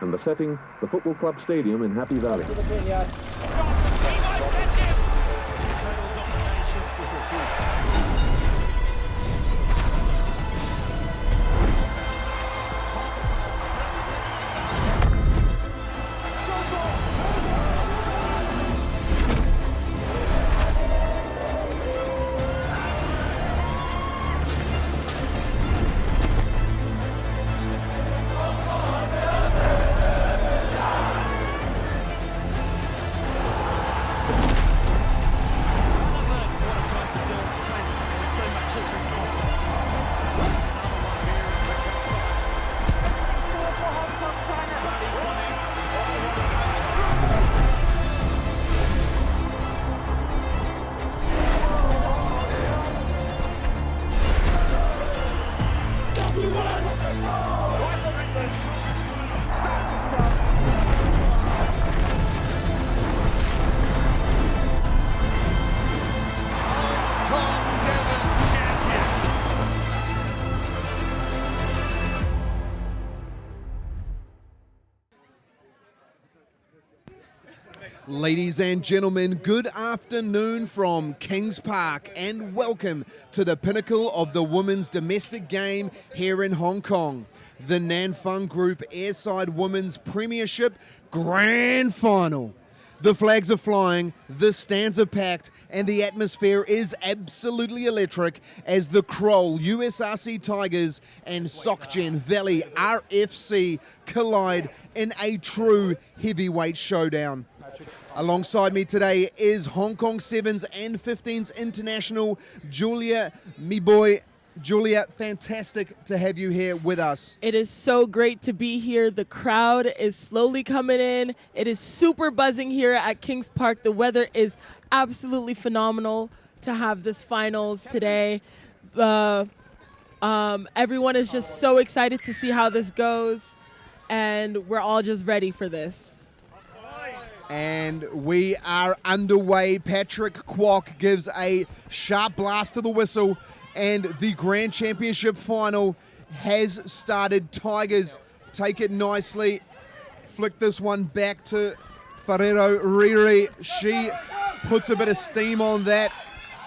and the setting, the football club stadium in Happy Valley. Ladies and gentlemen, good afternoon from Kings Park and welcome to the pinnacle of the women's domestic game here in Hong Kong. The Nan Fung Group Airside Women's Premiership Grand Final. The flags are flying, the stands are packed, and the atmosphere is absolutely electric as the Kroll USRC Tigers and Societe Valley RFC collide in a true heavyweight showdown. Alongside me today is Hong Kong 7s and 15s international Julia Miboy. Julia, fantastic to have you here with us. It is so great to be here. The crowd is slowly coming in. It is super buzzing here at Kings Park. The weather is absolutely phenomenal to have this finals today. Everyone is just so excited to see how this goes, and we're all just ready for this. And we are underway. Patrick Kwok gives a sharp blast to the whistle, and the Grand Championship final has started. Tigers take it nicely. Flick this one back to Ferrero Riri. She puts a bit of steam on that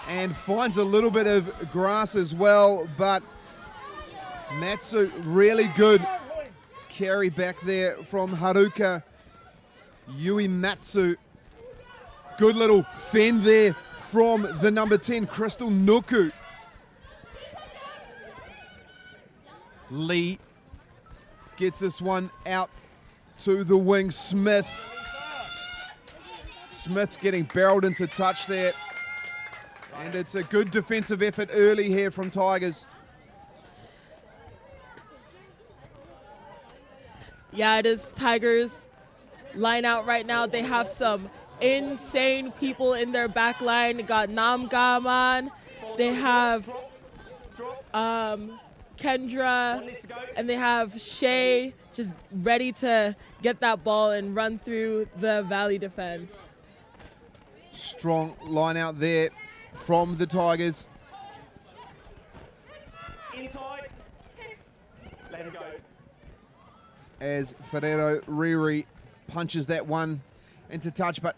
and finds a little bit of grass as well, but Matsu really good carry back there from Haruka Uematsu. Good little fend there from the number 10, Crystal Nuku. Lee gets this one out to the wing. Smith's getting barreled into touch there. And it's a good defensive effort early here from Tigers. Yeah, it is Tigers line out right now. They have some insane people in their back line. They got Nam Gaman. They have Kendra, and they have Shay just ready to get that ball and run through the Valley defense. Strong line out there from the Tigers. Inside. Let him go. As Ferrero Riri punches that one into touch, but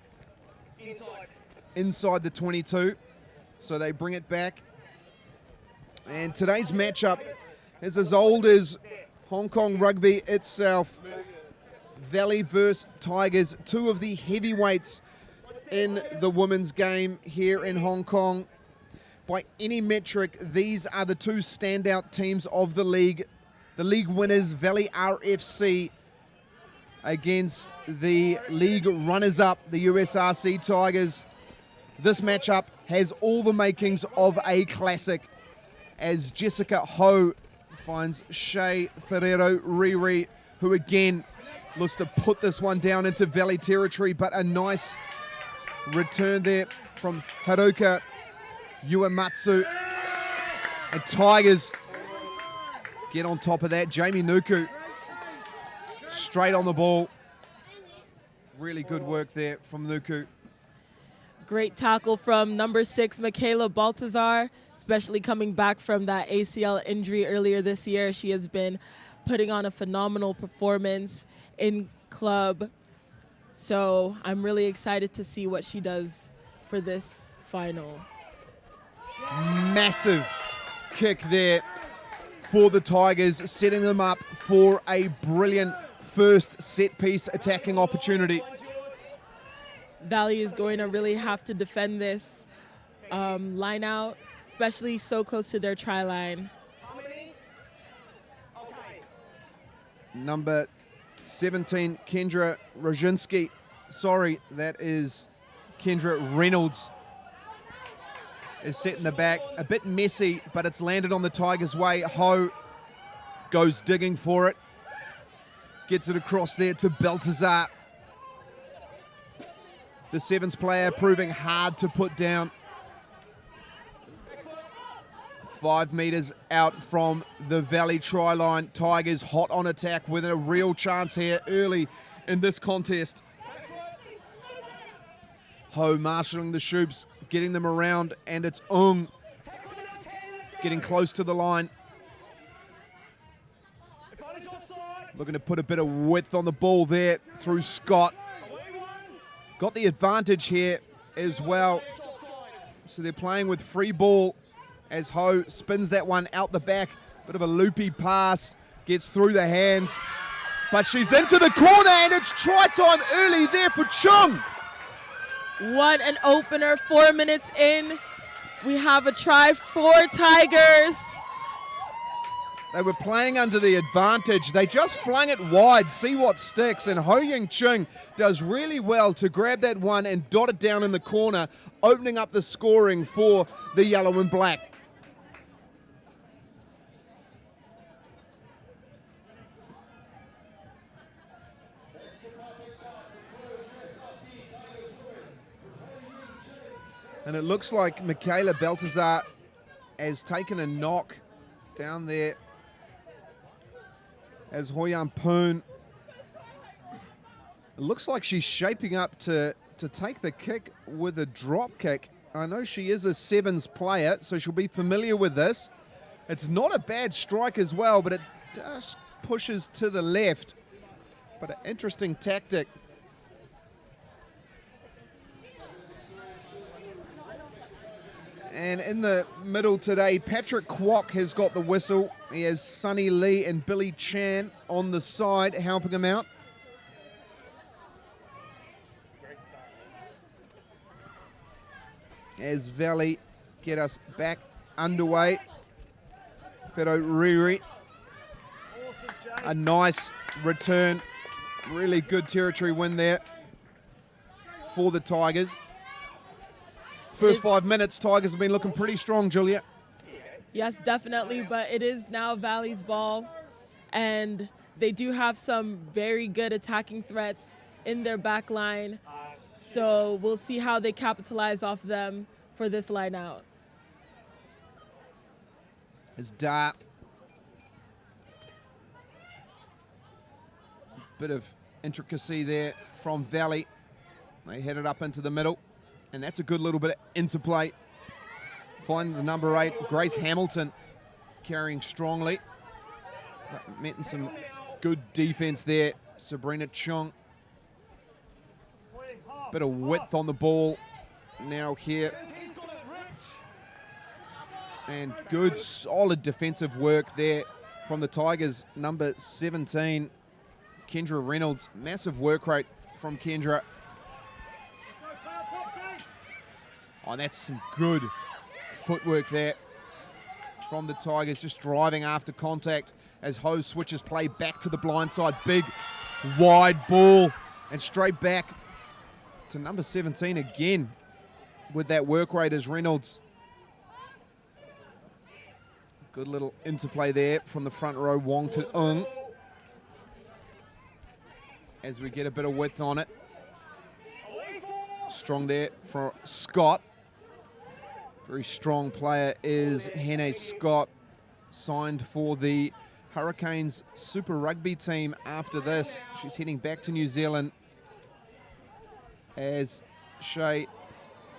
inside the 22. So they bring it back. And today's matchup is as old as Hong Kong rugby itself. Valley versus Tigers, two of the heavyweights in the women's game here in Hong Kong. By any metric, these are the two standout teams of the league. The league winners, Valley RFC, against the league runners-up, the USRC Tigers. This matchup has all the makings of a classic, as Jessica Ho finds Shay Ferrero Riri, who again looks to put this one down into Valley territory, but a nice return there from Haruka Uematsu. And Tigers get on top of that. Jamie Nuku straight on the ball. Really good work there from Nuku. Great tackle from number 6, Michaela Baltazar, especially coming back from that ACL injury earlier this year. She has been putting on a phenomenal performance in club. So I'm really excited to see what she does for this final. Massive kick there for the Tigers, setting them up for a brilliant first set piece attacking opportunity. Valley is going to really have to defend this line out, especially so close to their try line. Number 17, Kendra Roginski. Sorry, that is Kendra Reynolds. Is set in the back. A bit messy, but it's landed on the Tigers' way. Ho goes digging for it. Gets it across there to Baltazar. The sevens player proving hard to put down. 5 meters out from the Valley try line. Tigers hot on attack with a real chance here early in this contest. Ho marshalling the Shoops, getting them around, and it's Fung getting close to the line. Looking to put a bit of width on the ball there through Scott. Got the advantage here as well. So they're playing with free ball as Ho spins that one out the back. Bit of a loopy pass, gets through the hands. But she's into the corner, and it's try time early there for Chung. What an opener, 4 minutes in. We have a try for Tigers. They were playing under the advantage. They just flung it wide, see what sticks, and Ho Ying Chung does really well to grab that one and dot it down in the corner, opening up the scoring for the yellow and black. And it looks like Michaela Baltazar has taken a knock down there as Hoyan Poon. It looks like she's shaping up to take the kick with a drop kick. I know she is a sevens player, so she'll be familiar with this. It's not a bad strike as well, but it just pushes to the left. But an interesting tactic. And in the middle today, Patrick Kwok has got the whistle. He has Sunny Lee and Billy Chan on the side helping him out. As Valley get us back underway. Fedo Riri. A nice return. Really good territory win there for the Tigers. First 5 minutes, Tigers have been looking pretty strong, Julia. Yes, definitely, but it is now Valley's ball, and they do have some very good attacking threats in their back line, so we'll see how they capitalize off them for this line out. It's Da. Bit of intricacy there from Valley. They head it up into the middle. And that's a good little bit of interplay. Find the number 8, Grace Hamilton, carrying strongly. But meeting some good defense there. Sabrina Chung. Bit of width on the ball now here. And good, solid defensive work there from the Tigers. Number 17, Kendra Reynolds. Massive work rate from Kendra. Oh, and that's some good footwork there from the Tigers, just driving after contact as Ho switches play back to the blind side. Big, wide ball and straight back to number 17 again with that work rate as Reynolds. Good little interplay there from the front row, Wong to Fung. As we get a bit of width on it. Strong there for Scott. Very strong player is Hene Scott, signed for the Hurricanes Super Rugby team after this. She's heading back to New Zealand as Shea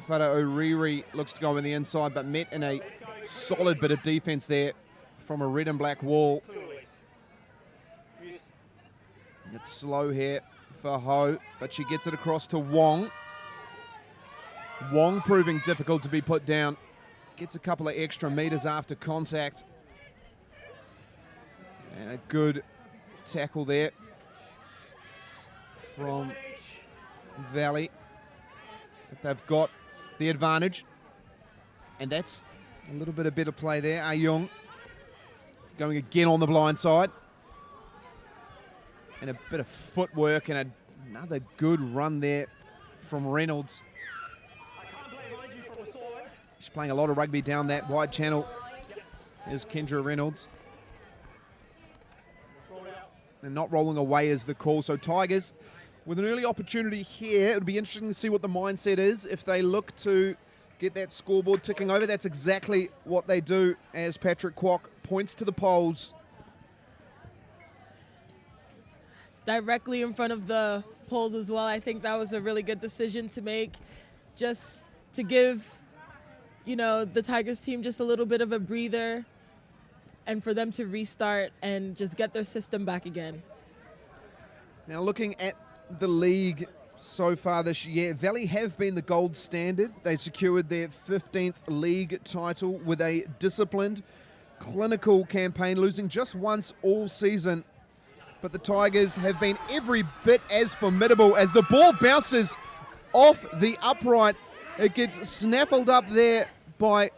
Whara-Oriri looks to go in the inside, but met in a solid bit of defense there from a red and black wall. It's slow here for Ho, but she gets it across to Wong. Wong proving difficult to be put down. Gets a couple of extra meters after contact. And a good tackle there from Valley. But they've got the advantage. And that's a little bit of better play there. Ayung going again on the blind side. And a bit of footwork and another good run there from Reynolds. She's playing a lot of rugby down that wide channel. Here's Kendra Reynolds. And not rolling away is the call. So Tigers with an early opportunity here. It would be interesting to see what the mindset is if they look to get that scoreboard ticking over. That's exactly what they do as Patrick Kwok points to the poles. Directly in front of the poles as well. I think that was a really good decision to make, just to give, you know, the Tigers team just a little bit of a breather and for them to restart and just get their system back again. Now looking at the league so far this year, Valley have been the gold standard. They secured their 15th league title with a disciplined, clinical campaign, losing just once all season. But the Tigers have been every bit as formidable as the ball bounces off the upright. It gets snaffled up there by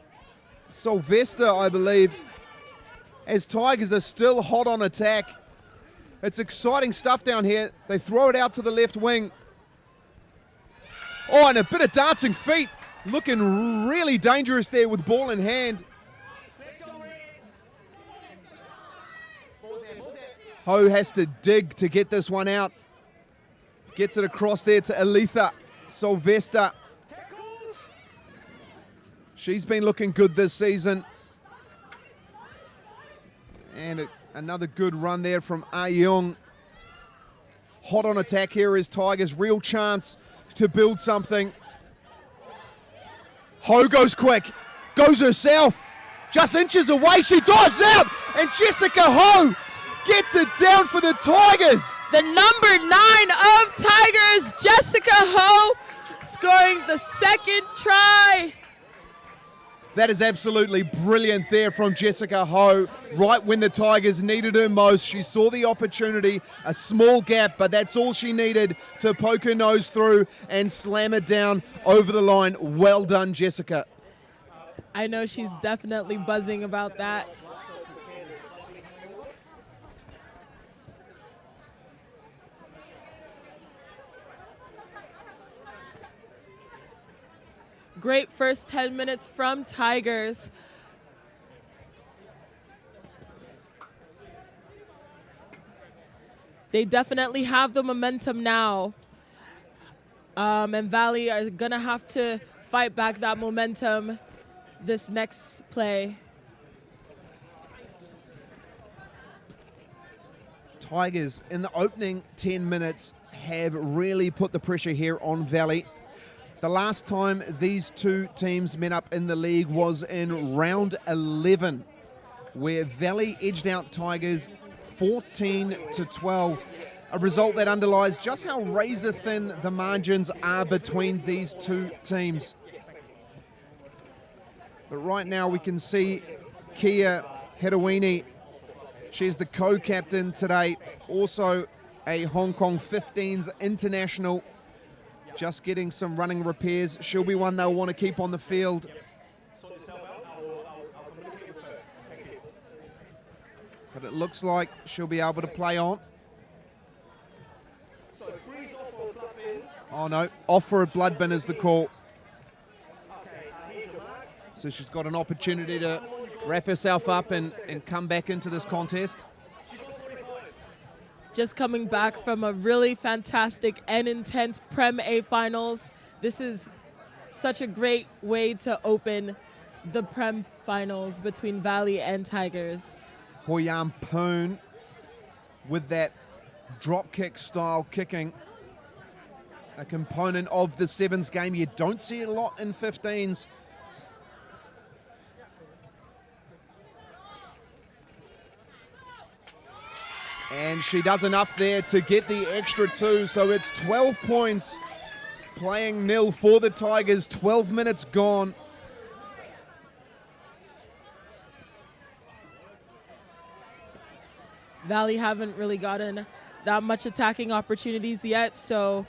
Sylvester, I believe, as Tigers are still hot on attack. It's exciting stuff down here. They throw it out to the left wing. Oh, and a bit of dancing feet. Looking really dangerous there with ball in hand. Ho has to dig to get this one out. Gets it across there to Aletha Sylvester. She's been looking good this season. And another good run there from Ayung. Hot on attack here is Tigers. Real chance to build something. Ho goes quick. Goes herself. Just inches away. She dives out. And Jessica Ho gets it down for the Tigers. The number 9 of Tigers, Jessica Ho, scoring the second try. That is absolutely brilliant there from Jessica Ho. Right when the Tigers needed her most, she saw the opportunity, a small gap, but that's all she needed to poke her nose through and slam it down over the line. Well done, Jessica. I know she's definitely buzzing about that. Great first 10 minutes from Tigers. They definitely have the momentum now. And Valley are going to have to fight back that momentum this next play. Tigers in the opening 10 minutes have really put the pressure here on Valley. The last time these two teams met up in the league was in round 11, where Valley edged out Tigers 14-12, a result that underlies just how razor thin the margins are between these two teams. But right now we can see Kia Hedawini. She's the co-captain today, also a Hong Kong 15s international. Just getting some running repairs. She'll be one they'll want to keep on the field. But it looks like she'll be able to play on. Oh no, off for a blood bin is the call. So she's got an opportunity to wrap herself up and come back into this contest. Just coming back from a really fantastic and intense Prem A finals. This is such a great way to open the Prem finals between Valley and Tigers. Ho Yam Poon with that drop kick style kicking. A component of the sevens game. You don't see it a lot in 15s. And she does enough there to get the extra 2, so it's 12 points, playing nil for the Tigers, 12 minutes gone. Valley haven't really gotten that much attacking opportunities yet, so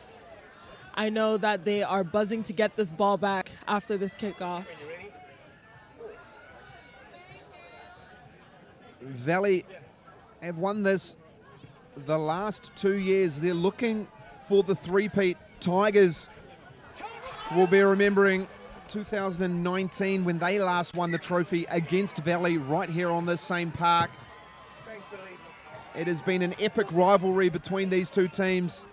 I know that they are buzzing to get this ball back after this kickoff. Valley have won this the last 2 years. They're looking for the three-peat. Tigers will be remembering 2019 when they last won the trophy against Valley right here on this same park. It has been an epic rivalry between these two teams.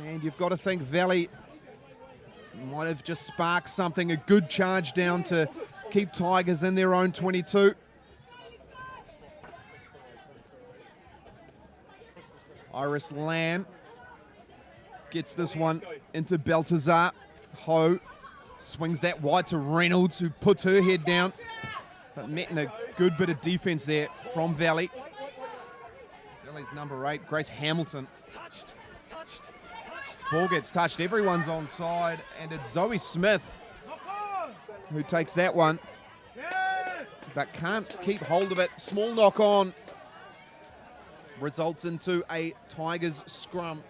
And you've got to think Valley might have just sparked something, a good charge down to keep Tigers in their own 22. Iris Lamb gets this one into Baltazar. Ho swings that wide to Reynolds, who puts her head down. But met in a good bit of defense there from Valley. Valley's number 8, Grace Hamilton. Ball gets touched, everyone's onside, and it's Zoe Smith who takes that one, but can't keep hold of it. Small knock on results into a Tigers scrum.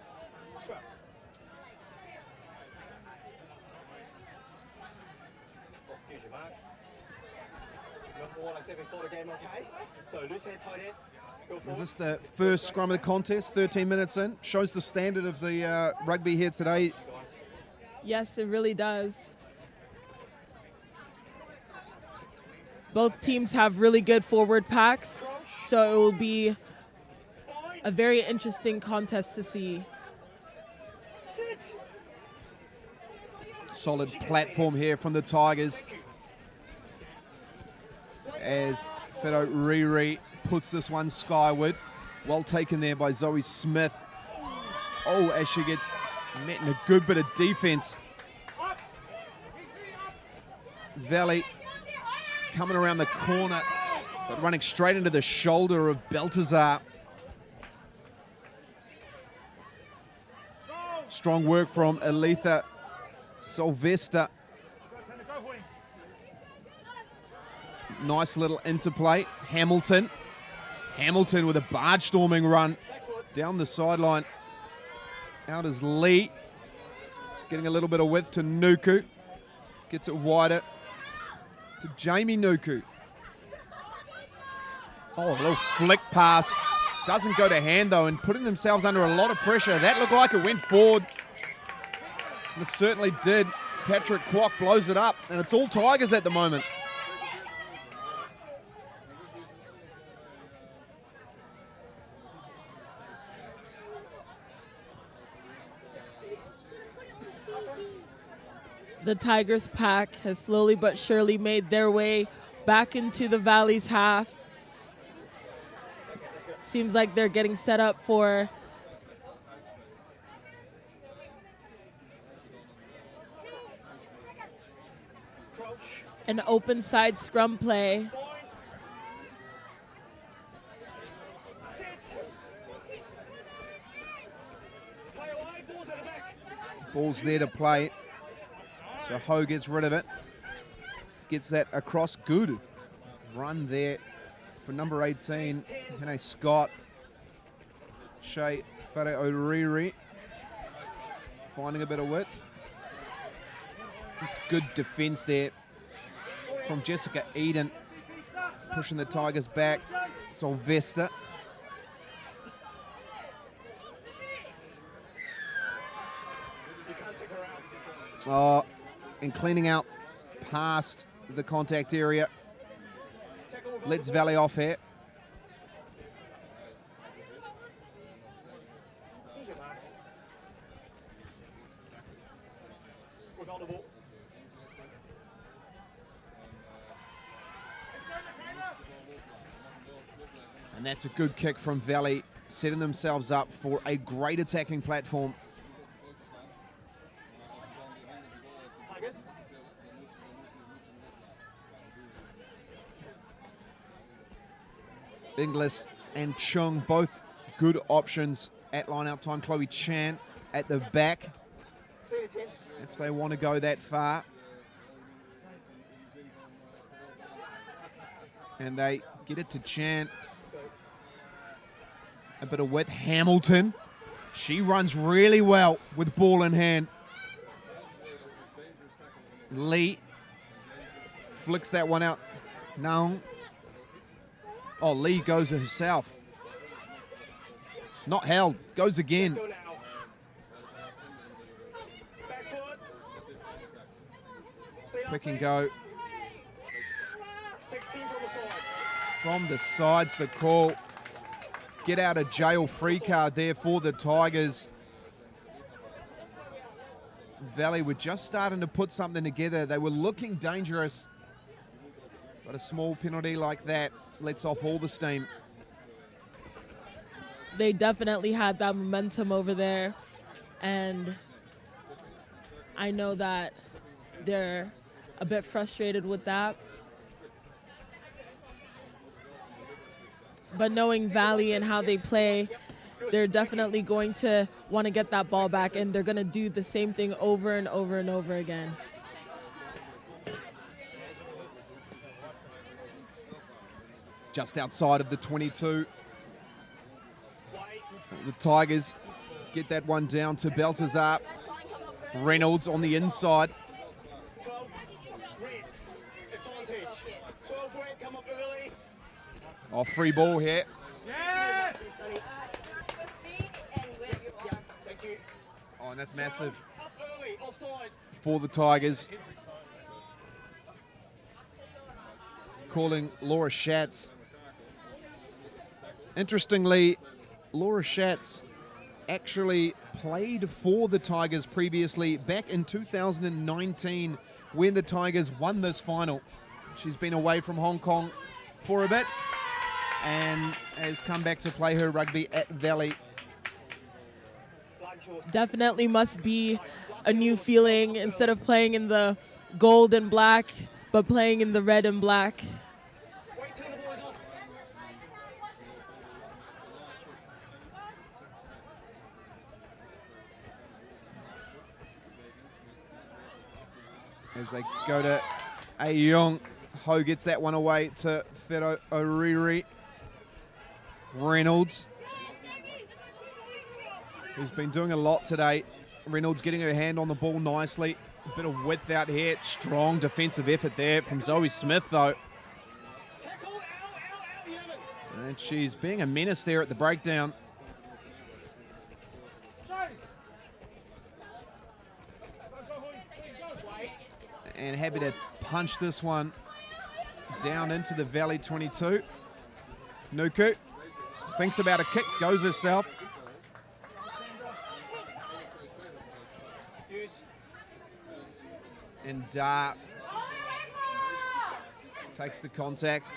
Is this the first scrum of the contest, 13 minutes in? Shows the standard of the rugby here today. Yes, it really does. Both teams have really good forward packs, so it will be a very interesting contest to see. Solid platform here from the Tigers as Fido Riri puts this one skyward. Well taken there by Zoe Smith. Oh, as she gets met in a good bit of defense. Valley coming around the corner, but running straight into the shoulder of Baltazar. Strong work from Aletha Sylvester. Nice little interplay. Hamilton with a barge storming run down the sideline. Out is Lee. Getting a little bit of width to Nuku. Gets it wider to Jamie Nuku. Oh, a little flick pass. Doesn't go to hand though, and putting themselves under a lot of pressure. That looked like it went forward. It certainly did. Patrick Kwok blows it up, and it's all Tigers at the moment. The Tigers pack has slowly but surely made their way back into the Valley's half. Seems like they're getting set up for an open side scrum play. Ball's there to play. So Ho gets rid of it. Gets that across. Good run there for number 18, Hene Scott. Shea Whare O'Reilly finding a bit of width. It's good defense there from Jessica Eden, pushing the Tigers back. Sylvester. Oh, and cleaning out past the contact area. Lets Valley off here. And that's a good kick from Valley, setting themselves up for a great attacking platform. Inglis and Chung, both good options at line-out time. Chloe Chan at the back if they want to go that far. And they get it to Chan. A bit of width. Hamilton. She runs really well with ball in hand. Lee flicks that one out. No. Oh, Lee goes herself. Not held. Goes again. Go now. Back foot. Pick and go. 16 from the side. From the sides, the call. Get out of jail free card there for the Tigers. Valley were just starting to put something together. They were looking dangerous. But a small penalty like that lets off all the steam. They definitely had that momentum over there. And I know that they're a bit frustrated with that. But knowing Valley and how they play, they're definitely going to want to get that ball back, and they're going to do the same thing over and over and over again. Just outside of the 22. The Tigers get that one down to Baltazar. Reynolds on the inside. 12 red. Advantage. 12 red. Come up to Lily. Oh, free ball here Yes! Thank you. Oh, and that's massive Up early. Offside. for the Tigers. Calling Laura Schatz. Interestingly, Laura Schatz actually played for the Tigers previously back in 2019 when the Tigers won this final. She's been away from Hong Kong for a bit and has come back to play her rugby at Valley. Definitely must be a new feeling instead of playing in the gold and black, but playing in the red and black. Wait till the boys off. As they go to Ayong. Ho gets that one away to Fedo Oriri. Reynolds, who's been doing a lot today. Reynolds getting her hand on the ball nicely. A bit of width out here. Strong defensive effort there from Zoe Smith, though. Tackle. Ow, ow, ow. You haven't. And she's being a menace there at the breakdown. And happy to punch this one down into the Valley 22. Nuku thinks about a kick, goes herself. Use. And takes the contact.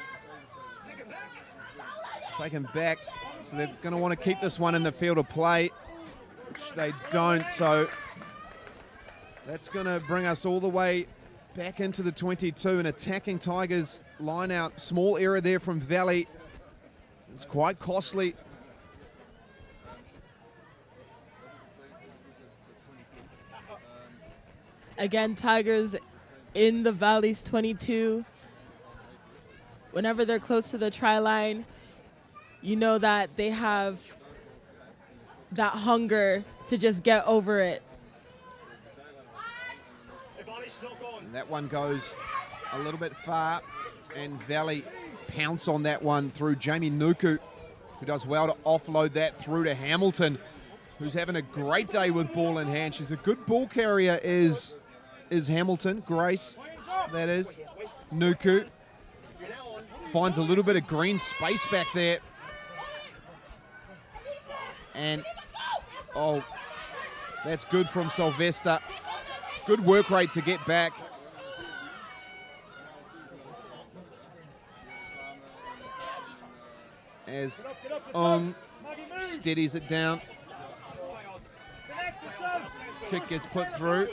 Taken back. So they're going to want to keep this one in the field of play, which they don't. So that's going to bring us all the way back into the 22, an attacking Tigers line out. Small error there from Valley. It's quite costly. Again, Tigers in the Valley's 22. Whenever they're close to the try line, you know that they have that hunger to just get over it. Advantage not gone. That one goes a little bit far, and Valley pounce on that one through Jamie Nuku, who does well to offload that through to Hamilton, who's having a great day with ball in hand. She's a good ball carrier, is Hamilton. Grace, that is. Nuku You're now on. finds a little bit of green space back there. And, oh, that's good from Sylvester. Good work rate to get back. As steadies it down. Kick gets put through.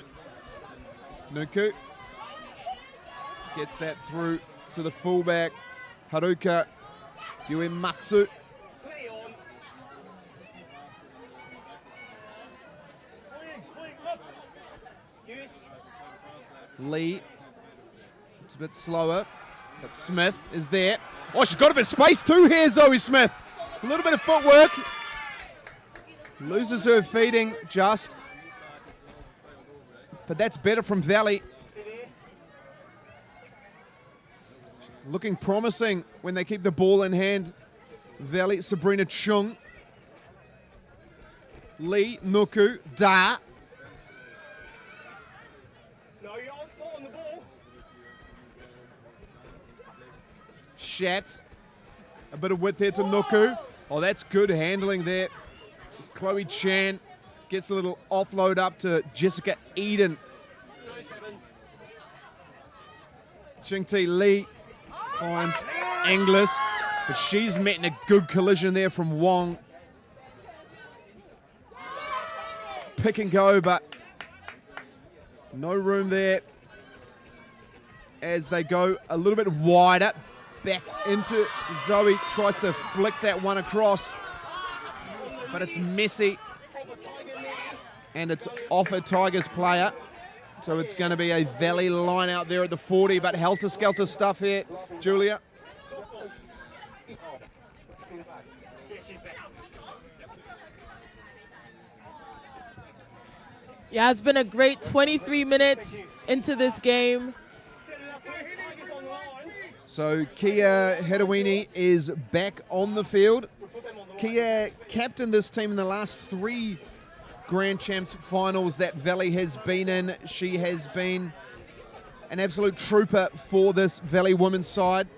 Nuku gets that through to the fullback, Haruka Uematsu. Lee, it's a bit slower, but Smith is there. Oh, she's got a bit of space too here, Zoe Smith. A little bit of footwork. Loses her feeding just. But that's better from Valley. Looking promising when they keep the ball in hand. Valley, Sabrina Chung. Lee, Nuku, Da. No, you're not on the ball. Shat. A bit of width here to Nuku. Oh, that's good handling there. As Chloe Chan gets a little offload up to Jessica Eden. Ching-Ti Lee finds Inglis, but she's met in a good collision there from Wong. Pick and go, but no room there as they go a little bit wider. Back into Zoe, tries to flick that one across, but it's messy, and it's off a Tigers player. So it's going to be a Valley line out there at the 40, but helter-skelter stuff here, Julia. Yeah, it's been a great 23 minutes into this game. So Kia Hedawini is back on the field. Kia captained this team in the last 3 Grand Champs finals that Valley has been in. She has been an absolute trooper for this Valley women's side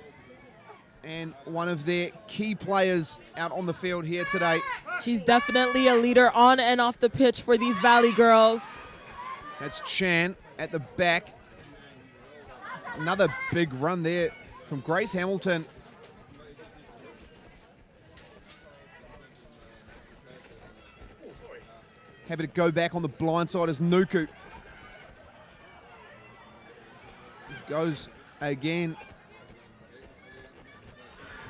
and one of their key players out on the field here today. She's definitely a leader on and off the pitch for these Valley girls. That's Chan at the back. Another big run there from Grace Hamilton. Happy to go back on the blind side as Nuku goes again.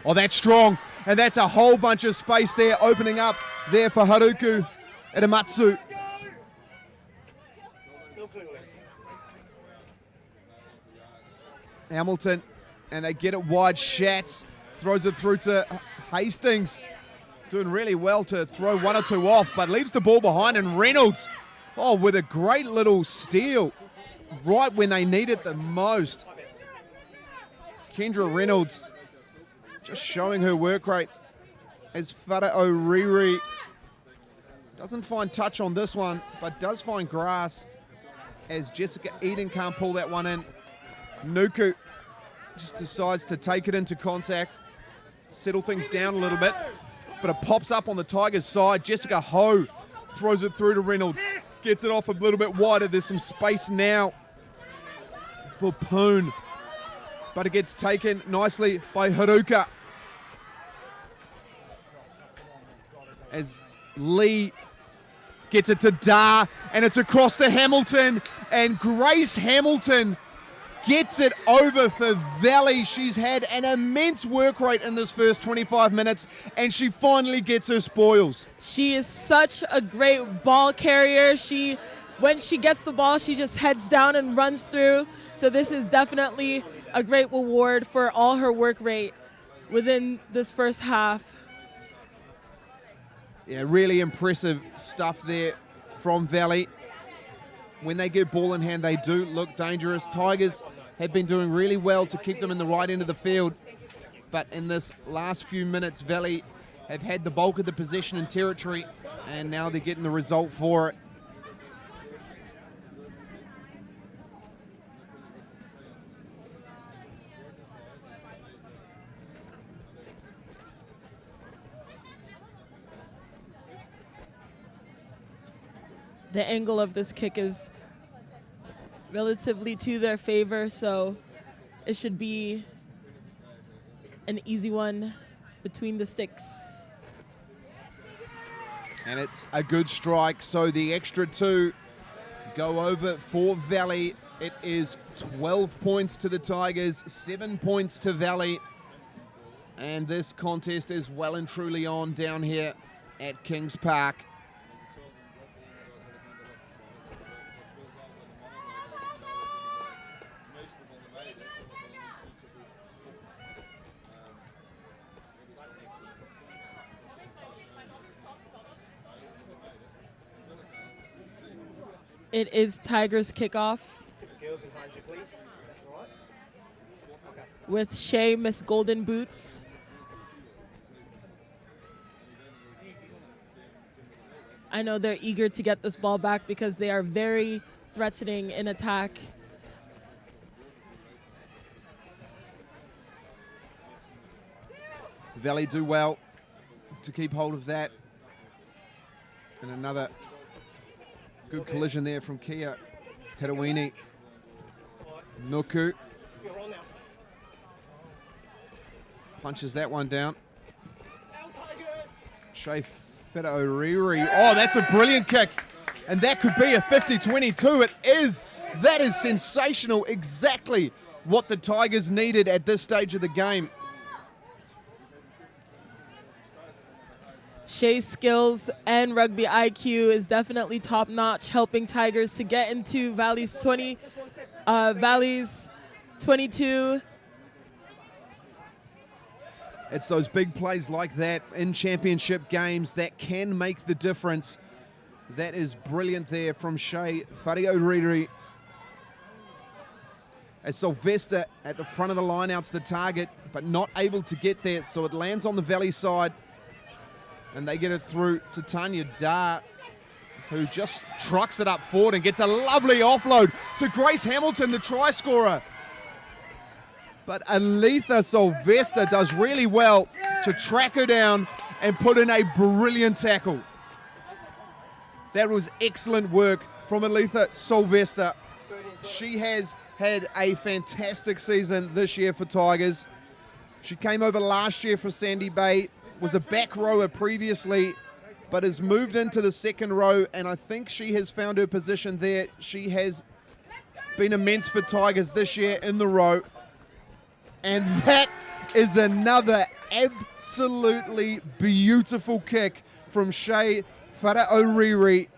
Oh, that's strong. And that's a whole bunch of space there opening up there for Haruku Itamatsu. Hamilton, and they get it wide. Schatz throws it through to Hastings. Doing really well to throw 1 or 2 off, but leaves the ball behind, and Reynolds, oh, with a great little steal right when they need it the most. Kendra Reynolds just showing her work rate as Fada O'Reilly doesn't find touch on this one, but does find grass as Jessica Eden can't pull that one in. Nuku just decides to take it into contact, settle things down a little bit, but it pops up on the Tigers' side. Jessica Ho throws it through to Reynolds, gets it off a little bit wider. There's some space now for Poon, but it gets taken nicely by Haruka as Lee gets it to Da, and it's across to Hamilton, and Grace Hamilton gets it over for Valley. She's had an immense work rate in this first 25 minutes, and she finally gets her spoils. She is such a great ball carrier. When she gets the ball, she just heads down and runs through. So this is definitely a great reward for all her work rate within this first half. Yeah, really impressive stuff there from Valley. When they get ball in hand, they do look dangerous. Tigers have been doing really well to keep them in the right end of the field. But in this last few minutes, Valley have had the bulk of the possession and territory, and now they're getting the result for it. The angle of this kick is relatively to their favor, so it should be an easy one between the sticks. And it's a good strike, so the extra 2 go over for Valley. It is 12 points to the Tigers, 7 points to Valley. And this contest is well and truly on down here at Kings Park. It is Tigers kickoff Girls behind you, please. All right. Okay. with Shay, Miss Golden Boots. I know they're eager to get this ball back because they are very threatening in attack. Valley do well to keep hold of that. And another good collision there from Kia Hirawini. Nuku You're on now. punches that one down. Out, Tigers. Shea Feta-Oriri. Oh, that's a brilliant kick. And that could be a 50-22. It is. That is sensational. Exactly what the Tigers needed at this stage of the game. Shay's skills and rugby IQ is definitely top notch, helping Tigers to get into Valley's 22. It's those big plays like that in championship games that can make the difference. That is brilliant there from Shea Feta-Oriri. As Sylvester at the front of the line outs the target, but not able to get there, so it lands on the Valley side. And they get it through to Tanya Dar, who just trucks it up forward and gets a lovely offload to Grace Hamilton, the try scorer. But Aletha Sylvester does really well to track her down and put in a brilliant tackle. That was excellent work from Aletha Sylvester. She has had a fantastic season this year for Tigers. She came over last year for Sandy Bay, was a back rower previously, but has moved into the second row, and I think she has found her position there. She has been immense for Tigers this year in the row. And that is another absolutely beautiful kick from Shea Feta-Oriri,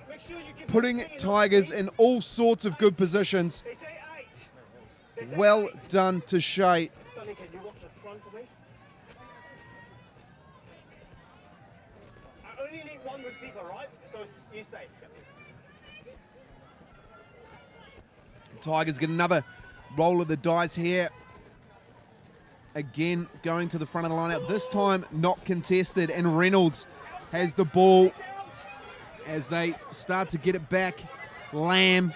putting Tigers in all sorts of good positions. They say 8. Well done to Shea. Sonny, can you watch the front for me? I only need one receiver, right? So you stay. Tigers get another roll of the dice here. Again, going to the front of the line out. This time not contested, and Reynolds has the ball as they start to get it back. Lamb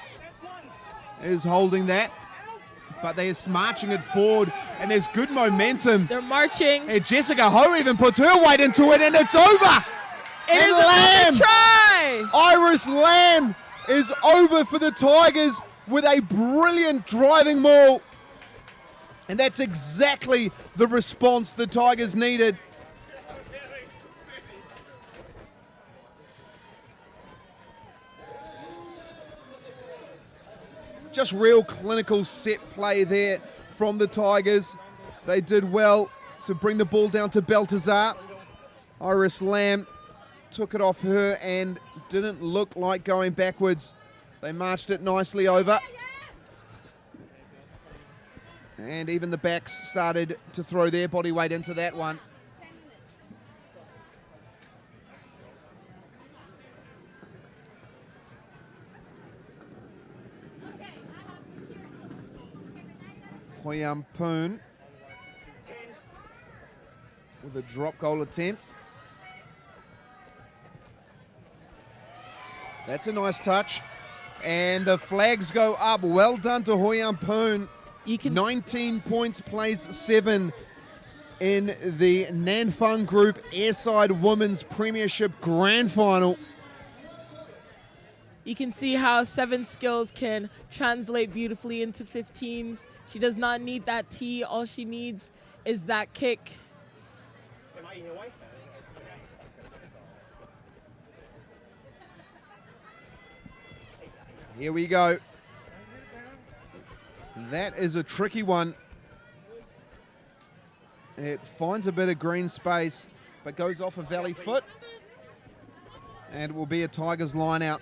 is holding that, but they are marching it forward, and there's good momentum. They're marching. And Jessica Ho even puts her weight into it, and it's over. It And is Lamb, another try. Iris Lamb is over for the Tigers with a brilliant driving maul. And that's exactly the response the Tigers needed. Just real clinical set play there from the Tigers. They did well to bring the ball down to Baltazar. Iris Lamb took it off her and didn't look like going backwards. They marched it nicely over. And even the backs started to throw their body weight into that one. Hoyam Poon with a drop goal attempt. That's a nice touch. And the flags go up. Well done to Hoyam Poon. 19 points, plays 7 in the Nanfang Group Airside Women's Premiership Grand Final. You can see how 7 skills can translate beautifully into 15s. She does not need that T. All she needs is that kick. Am I in your way? Here we go. That is a tricky one. It finds a bit of green space, but goes off a Valley foot. And it will be a Tigers line out.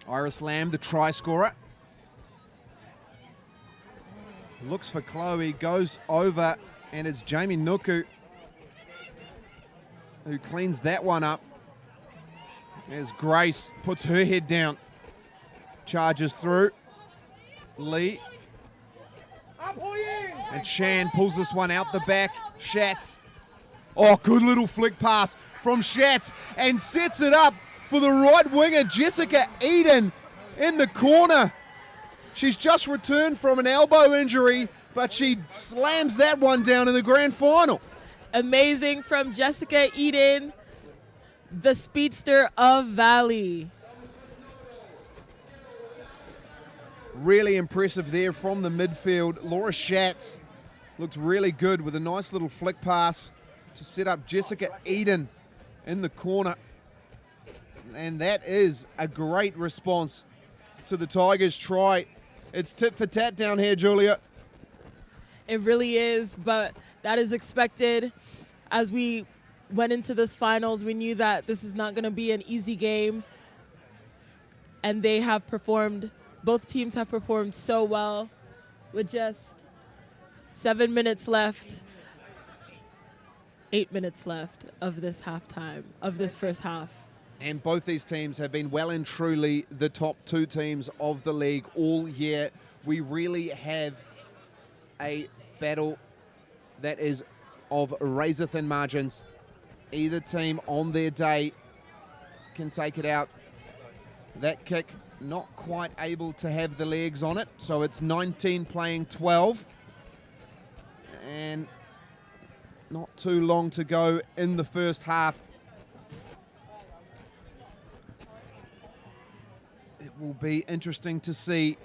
Iris Lamb, the try scorer. Looks for Chloe, goes over, and it's Jamie Nuku who cleans that one up. As Grace puts her head down, charges through. Lee. And Shan pulls this one out the back. Schatz. Oh, good little flick pass from Schatz and sets it up for the right winger, Jessica Eden, in the corner. She's just returned from an elbow injury, but she slams that one down in the grand final. Amazing from Jessica Eden, the speedster of Valley. Really impressive there from the midfield. Laura Schatz looks really good with a nice little flick pass to set up Jessica Eden in the corner. And that is a great response to the Tigers' try. It's tit for tat down here, Julia. It really is, but that is expected. As we went into this finals, we knew that this is not going to be an easy game. And they have performed, both teams have performed so well with just 7 minutes left, 8 minutes left of this halftime, of this first half. And both these teams have been well and truly the top two teams of the league all year. We really have a battle that is of razor-thin margins. Either team on their day can take it out. That kick not quite able to have the legs on it, so it's 19 playing 12. And not too long to go in the first half. It will be interesting to see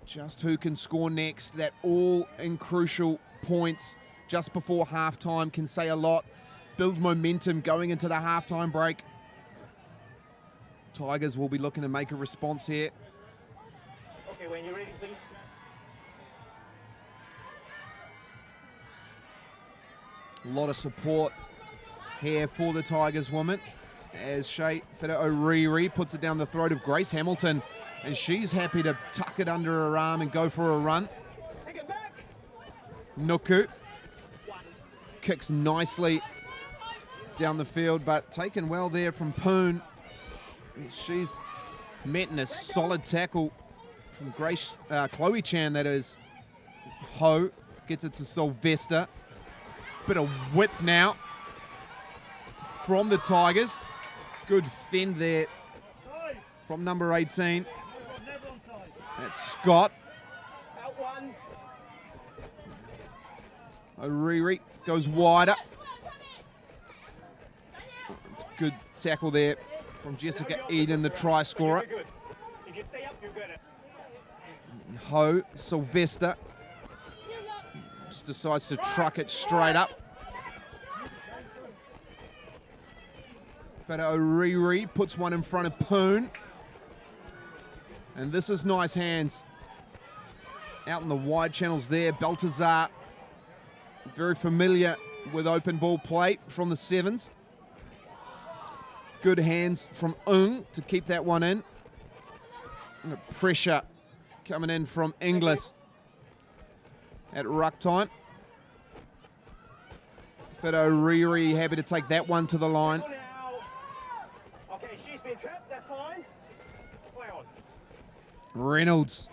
just who can score next. That all in crucial points just before halftime can say a lot, build momentum going into the halftime break. Tigers will be looking to make a response here. Okay, when you're ready, please. A lot of support here for the Tigers woman as Shea Whitehead puts it down the throat of Grace Hamilton, and she's happy to tuck it under her arm and go for a run. Take it back. Nuku kicks nicely down the field, but taken well there from Poon. She's met in a solid tackle from Chloe Chan, that is. Ho gets it to Sylvester. Bit of width now from the Tigers. Good fend there from number 18. That's Scott. Out one. O'Reilly goes wider. It's a good tackle there from Jessica Eden, the try scorer. You're good. If you stay up, you're good. Ho, Sylvester just decides to truck it straight up. Feta O'Reilly puts one in front of Poon. And this is nice hands. Out in the wide channels there, Baltazar, very familiar with open ball play from the sevens. Good hands from Fung to keep that one in. And pressure coming in from Inglis at ruck time. Feta O'Reilly happy to take that one to the line. Okay, she's been trapped, that's fine. Play on. Reynolds,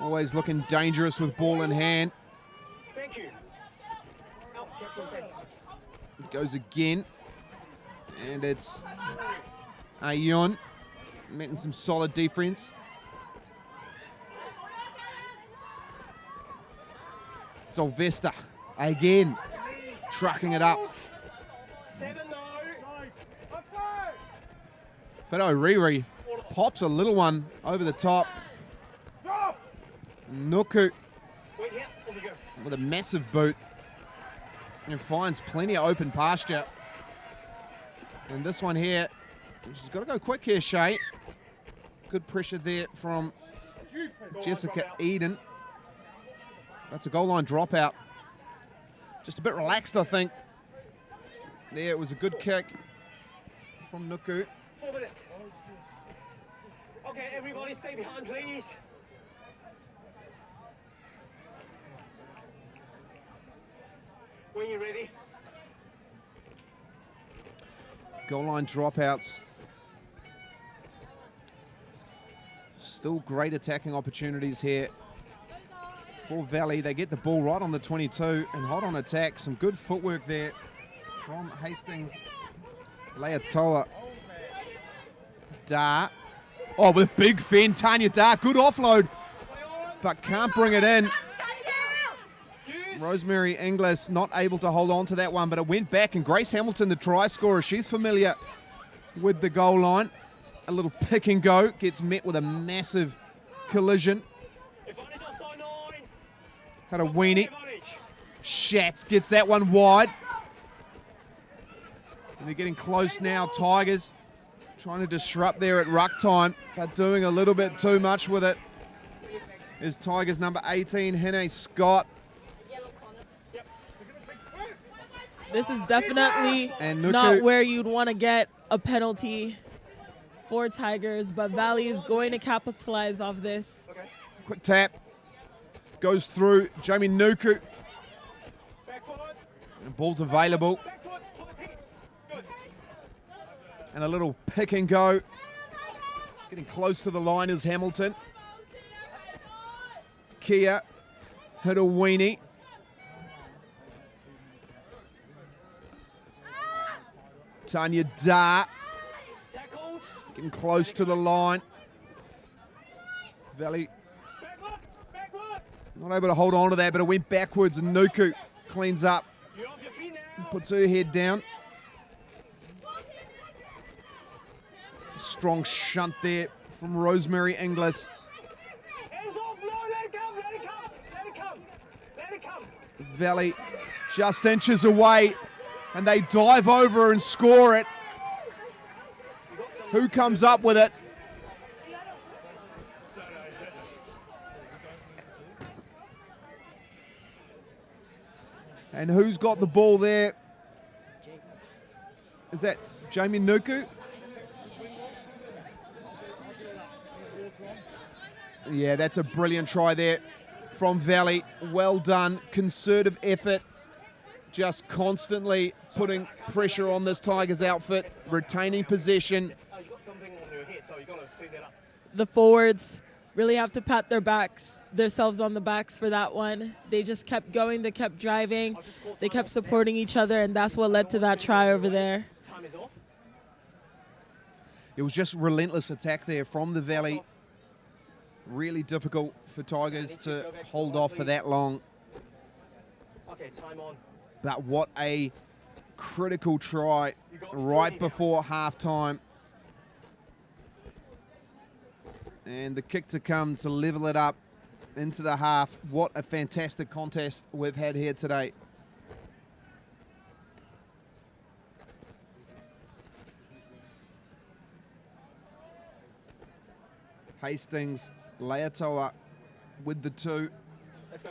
always looking dangerous with ball in hand. Thank you. Out, get some fence. Goes again. And it's Ayun meeting some solid defense. Sylvester again trucking it up. 7 no. Feta O'Reilly pops a little one over the top. Nuku Wait here, over you go. with a massive boot and finds plenty of open pasture. And this one here, she's got to go quick here, Shea. Good pressure there from Jessica Eden. That's a goal line dropout. Just a bit relaxed, I think. There, it was a good kick from Nuku. 4 minutes. Okay, everybody stay behind, please. when you're ready. Goal line dropouts. Still great attacking opportunities here for Valley. They get the ball right on the 22 and hot on attack. Some good footwork there from Hastings. Leatoa. Da. Oh, with a big fin, Tanya Da. Good offload, but can't bring it in. Rosemary Inglis not able to hold on to that one, but it went back, and Grace Hamilton, the try scorer, she's familiar with the goal line. A little pick and go, gets met with a massive collision. Had a weenie. Schatz gets that one wide. And they're getting close now, Tigers. Trying to disrupt there at ruck time, but doing a little bit too much with it. Is Tigers number 18, Hene Scott. This is definitely And Nuku. not where you'd want to get a penalty for Tigers, but Valley is going to capitalize off this. Quick tap. Goes through Jamie Nuku. And ball's available. And a little pick and go. Getting close to the line is Hamilton. Kia hit a weenie. Tanya Da getting close to the line. Valley not able to hold on to that, but it went backwards, and Nuku cleans up, puts her head down. Strong shunt there from Rosemary Inglis. Valley just inches away, and they dive over and score it. Who comes up with it? And who's got the ball there? Is that Jamie Nuku? Yeah, that's a brilliant try there from Valley. Well done. Concerted effort. Just constantly putting pressure on this Tigers outfit, retaining possession. The forwards really have to pat themselves on the backs for that one. They just kept going, they kept driving, they kept supporting each other, and that's what led to that try over there. It was just relentless attack there from the Valley. Really difficult for Tigers to hold off for that long. Okay, time on. But what a critical try right before halftime. And the kick to come to level it up into the half. What a fantastic contest we've had here today. Hastings, Leatoa with the two. Let's go.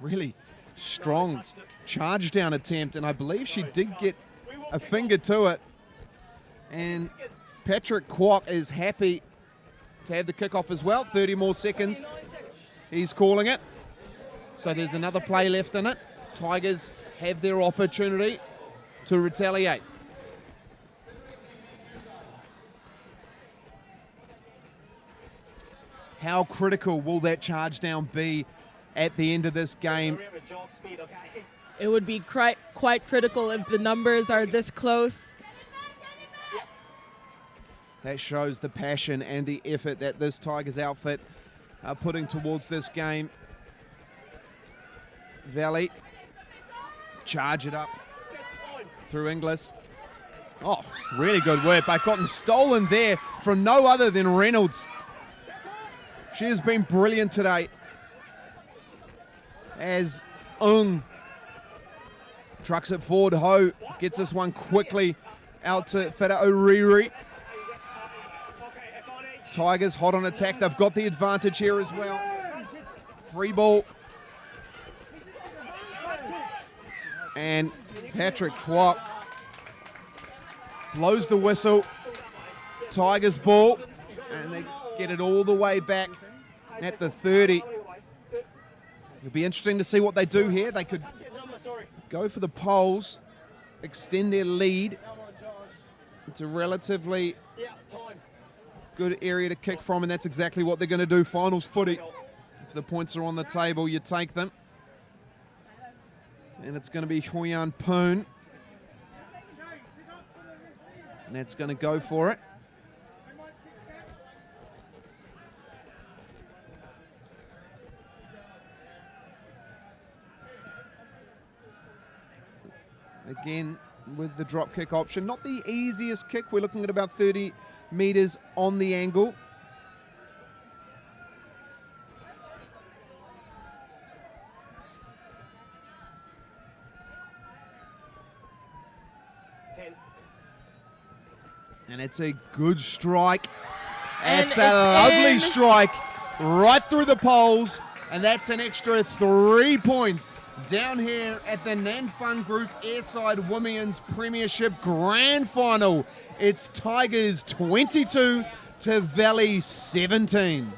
Really strong charge down attempt, and I believe she did get a finger to it. And Patrick Kwok is happy to have the kickoff as well. 30 more seconds. He's calling it. So there's another play left in it. Tigers have their opportunity to retaliate. How critical will that charge down be at the end of this game? It would be quite critical if the numbers are this close. That shows the passion and the effort that this Tigers outfit are putting towards this game. Valley, charge it up through Inglis. Oh, really good work, but gotten stolen there from no other than Reynolds. She has been brilliant today. As trucks it forward, Ho gets this one quickly out to Feta O'Reilly. Tigers hot on attack. They've got the advantage here as well. Free ball. And Patrick Kwok blows the whistle. Tigers ball. And they get it all the way back at the 30. It'll be interesting to see what they do here. They could go for the poles, extend their lead. It's a relatively good area to kick from, and that's exactly what they're going to do. Finals footy. If the points are on the table, you take them. And it's going to be Huyan Poon. And that's going to go for it. Again, with the drop kick option. Not the easiest kick. We're looking at about 30 meters on the angle. And it's a good strike. And it's a lovely in. strike right through the poles. And that's an extra 3 points down here at the Nanfang Group Airside Women's Premiership Grand Final. It's Tigers 22 to Valley 17.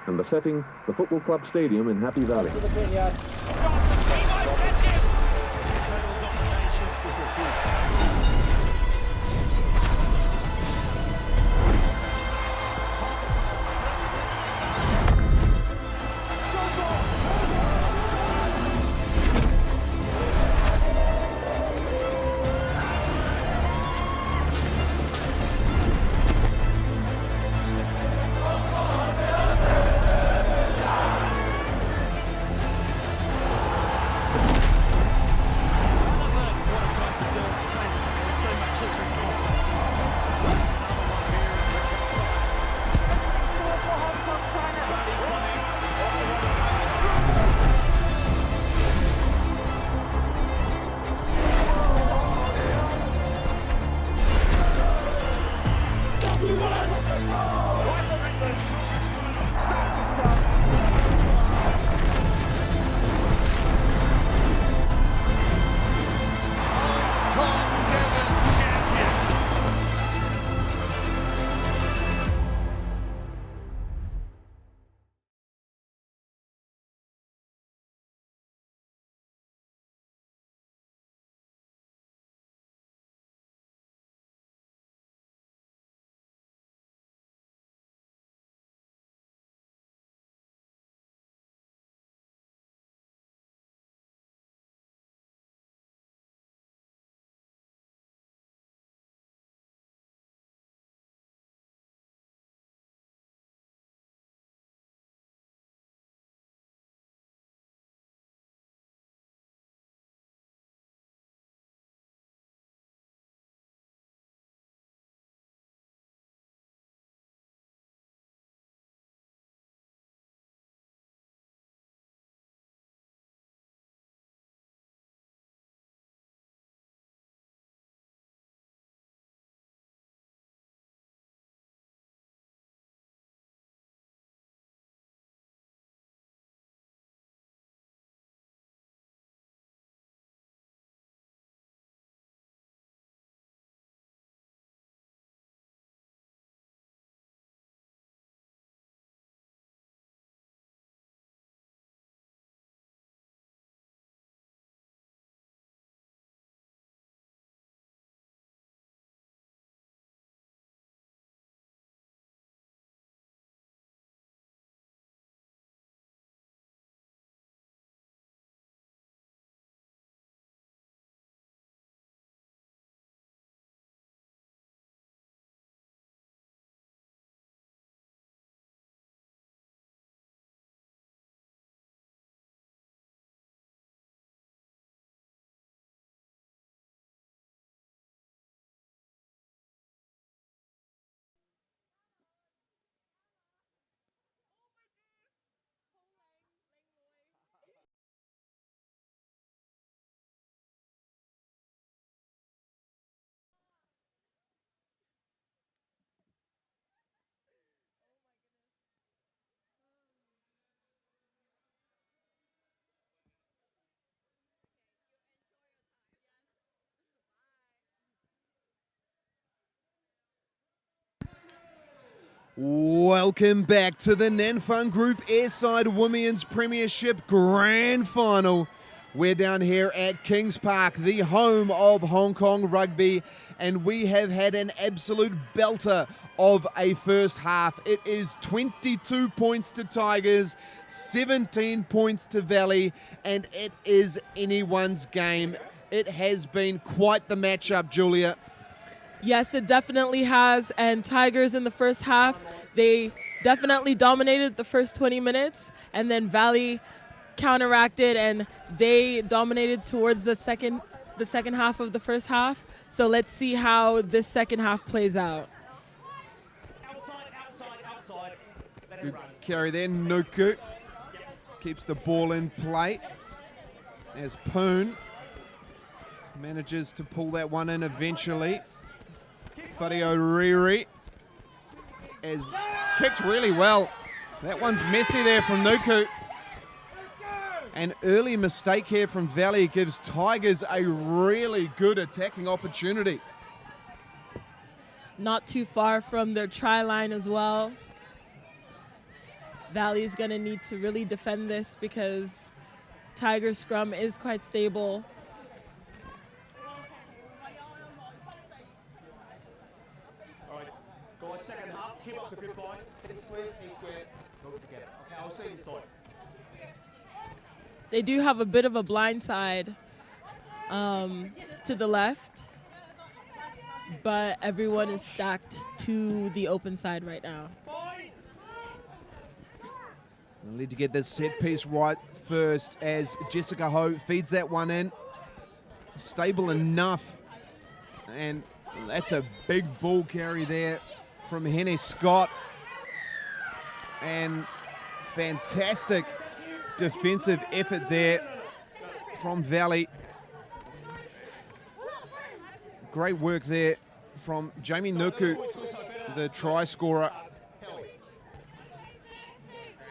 And the setting, the Football Club Stadium in Happy Valley. Welcome back to the Fung Group AIRSIDE Women's Premiership Grand Final. We're down here at Kings Park, the home of Hong Kong rugby, and we have had an absolute belter of a first half. It is 22 points to Tigers, 17 points to Valley, and it is anyone's game. It has been quite the matchup, Julia. Yes, it definitely has. And Tigers in the first half, they definitely dominated the first 20 minutes. And then Valley counteracted and they dominated towards the second half of the first half. So let's see how this second half plays out. Good carry there. Nuku keeps the ball in play as Poon manages to pull that one in eventually. Whario Riri is kicked really well. That one's messy there from Nuku. An early mistake here from Valley gives Tigers a really good attacking opportunity. Not too far from their try line as well. Valley's going to need to really defend this because Tigers' scrum is quite stable. Second half, keep up the good line. Sit squares, move together. Okay, I'll see you inside. They do have a bit of a blind side to the left, but everyone is stacked to the open side right now. We'll need to get this set piece right first as Jessica Ho feeds that one in. Stable enough, and that's a big ball carry there from Henny Scott, and fantastic defensive effort there from Valley. Great work there from Jamie Nuku, the try scorer.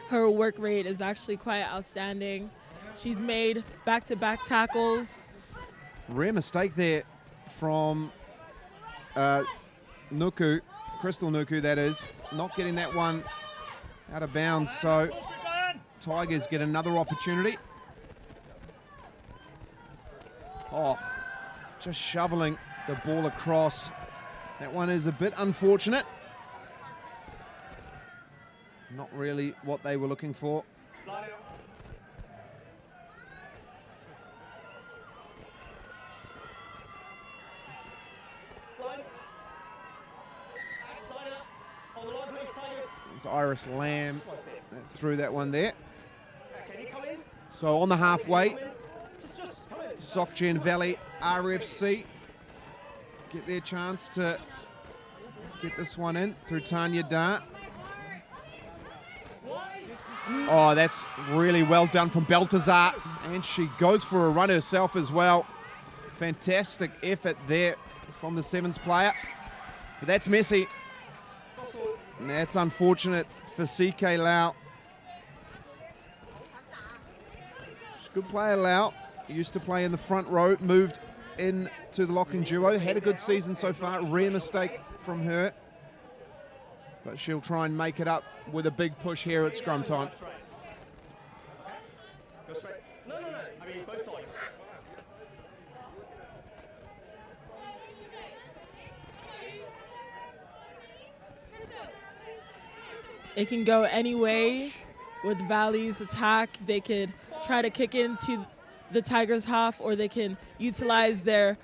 Her work rate is actually quite outstanding. She's made back-to-back tackles. Rare mistake there from Nuku. Crystal Nuku, that is, not getting that one out of bounds, so Tigers get another opportunity. Oh, just shoveling the ball across. That one is a bit unfortunate. Not really what they were looking for. It's Iris Lamb that threw that one there. So on the halfway, Sokchen Valley RFC get their chance to get this one in through Tanya Dart. Oh, that's really well done from Baltazar, and she goes for a run herself as well. Fantastic effort there from the sevens player, but that's messy. And that's unfortunate for CK Lau. She's a good player, Lau. Used to play in the front row, moved into the locking duo. Had a good season so far. Rare mistake from her. But she'll try and make it up with a big push here at scrum time. Go straight. No. I mean, both sides. It can go any way with Valley's attack. They could try to kick into the Tigers' half, or they can utilize their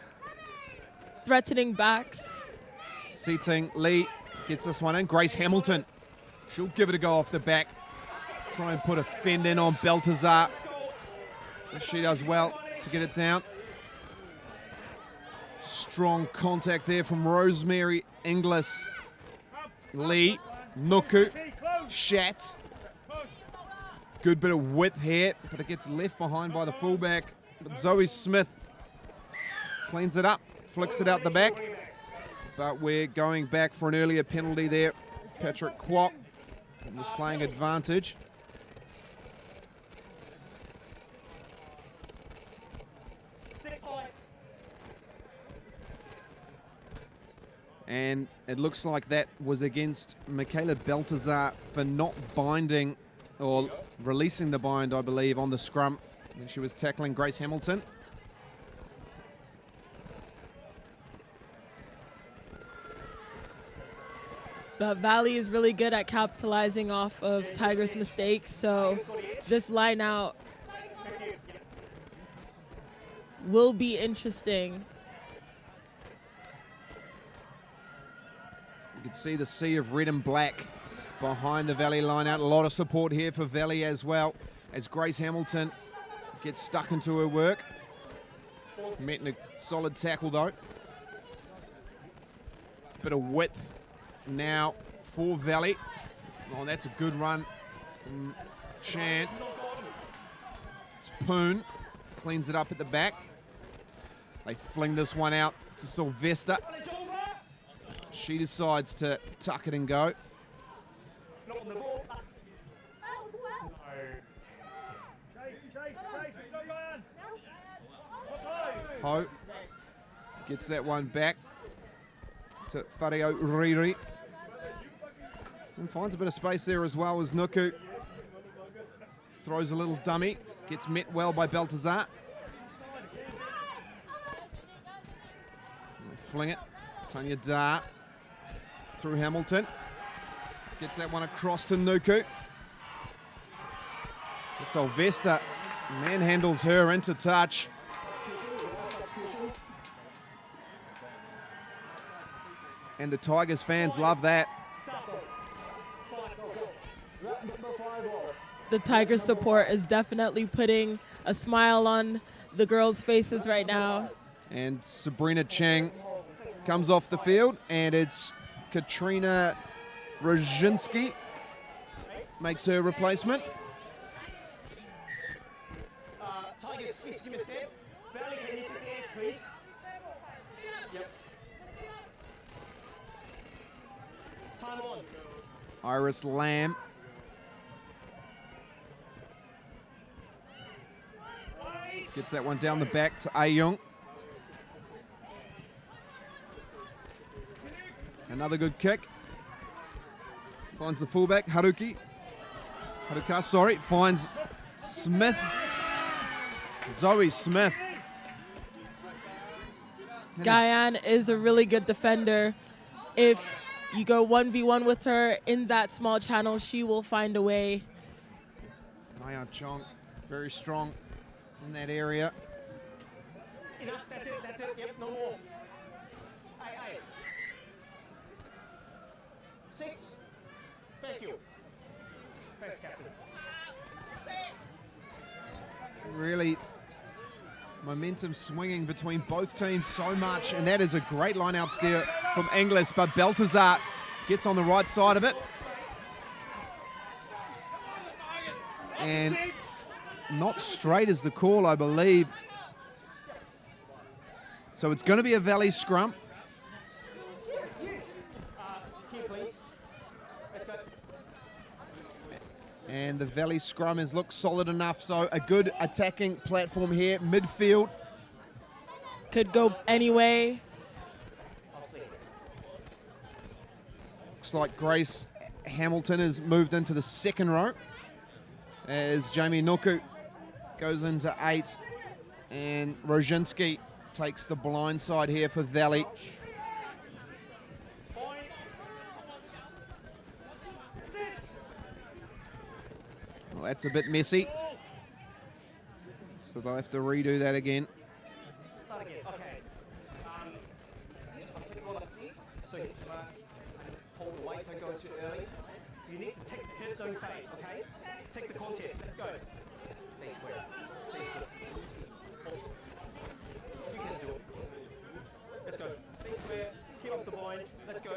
threatening backs. Seating Lee gets this one in. Grace Hamilton, she'll give it a go off the back. Try and put a fend in on Baltazar. She does well to get it down. Strong contact there from Rosemary Inglis. Lee, Nuku, Shat. Good bit of width here, but it gets left behind by the fullback. But Zoe Smith cleans it up, flicks it out the back. But we're going back for an earlier penalty there. Patrick Kwok was playing advantage. And it looks like that was against Michaela Baltazar for not binding or releasing the bind, I believe, on the scrum when she was tackling Grace Hamilton. But Valley is really good at capitalizing off of Tiger's mistakes, so this line out will be interesting. You can see the sea of red and black behind the Valley line out. A lot of support here for Valley as well, as Grace Hamilton gets stuck into her work. Met in a solid tackle though. Bit of width now for Valley. Oh, that's a good run from Chan. Poon cleans it up at the back. They fling this one out to Sylvester. She decides to tuck it and go. Ho gets that one back to Whareo Riri. And finds a bit of space there as well as Nuku. Throws a little dummy. Gets met well by Baltazar. Fling it. Tanya Dar through Hamilton. Gets that one across to Nuku. Sylvester manhandles her into touch. And the Tigers fans love that. The Tigers support is definitely putting a smile on the girls' faces right now. And Sabrina Chang comes off the field, and it's Katrina Roginski makes her replacement. Tigers, please give me a step. Valley, can you take the edge, please? Yep. Time on. Iris Lamb. Gets that one down the back to Ayung. Another good kick. Finds the fullback, Haruka, finds Smith. Zoe Smith. Guyane is a really good defender. If you go 1v1 with her in that small channel, she will find a way. Maya Chong, very strong in that area. Enough, that's it, yep, no more. Aye. 6. Thank you. Thanks, Captain. Really momentum swinging between both teams so much, and that is a great line out steer from Inglis, but Baltazar gets on the right side of it. And not straight is the call, I believe. So it's going to be a Valley scrum. Here, please. Let's go. And the Valley scrum has looked solid enough, so a good attacking platform here, midfield. Could go anyway. Looks like Grace Hamilton has moved into the second row as Jamie Nuku goes into 8, and Roginski takes the blind side here for Valley. Well, that's a bit messy, so they'll have to redo that again. Start again, okay. So hold the weight, don't go too early. You need to take the hit, don't fade, okay? Take the contest, let's go. Stay square, stay square. Hold. You can do it. Let's go. Stay square, keep off the blind, let's go.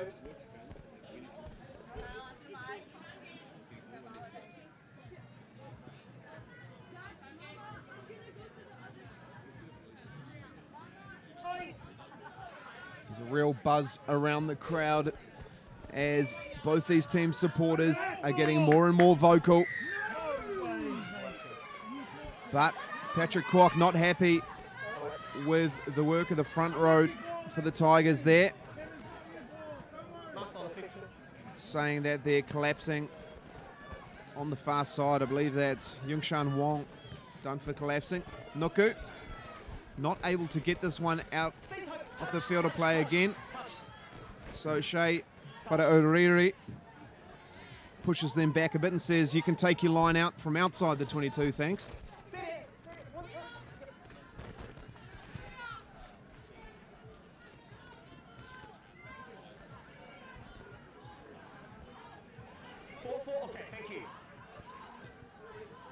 There's a real buzz around the crowd as both these team supporters are getting more and more vocal. But Patrick Kwok not happy with the work of the front row for the Tigers there. saying that they're collapsing on the far side. I believe that's Yungshan Wong done for collapsing. Nuku not able to get this one out of the field of play again. So Shea Wharauriri pushes them back a bit and says, you can take your line out from outside the 22, thanks. Okay, thank you.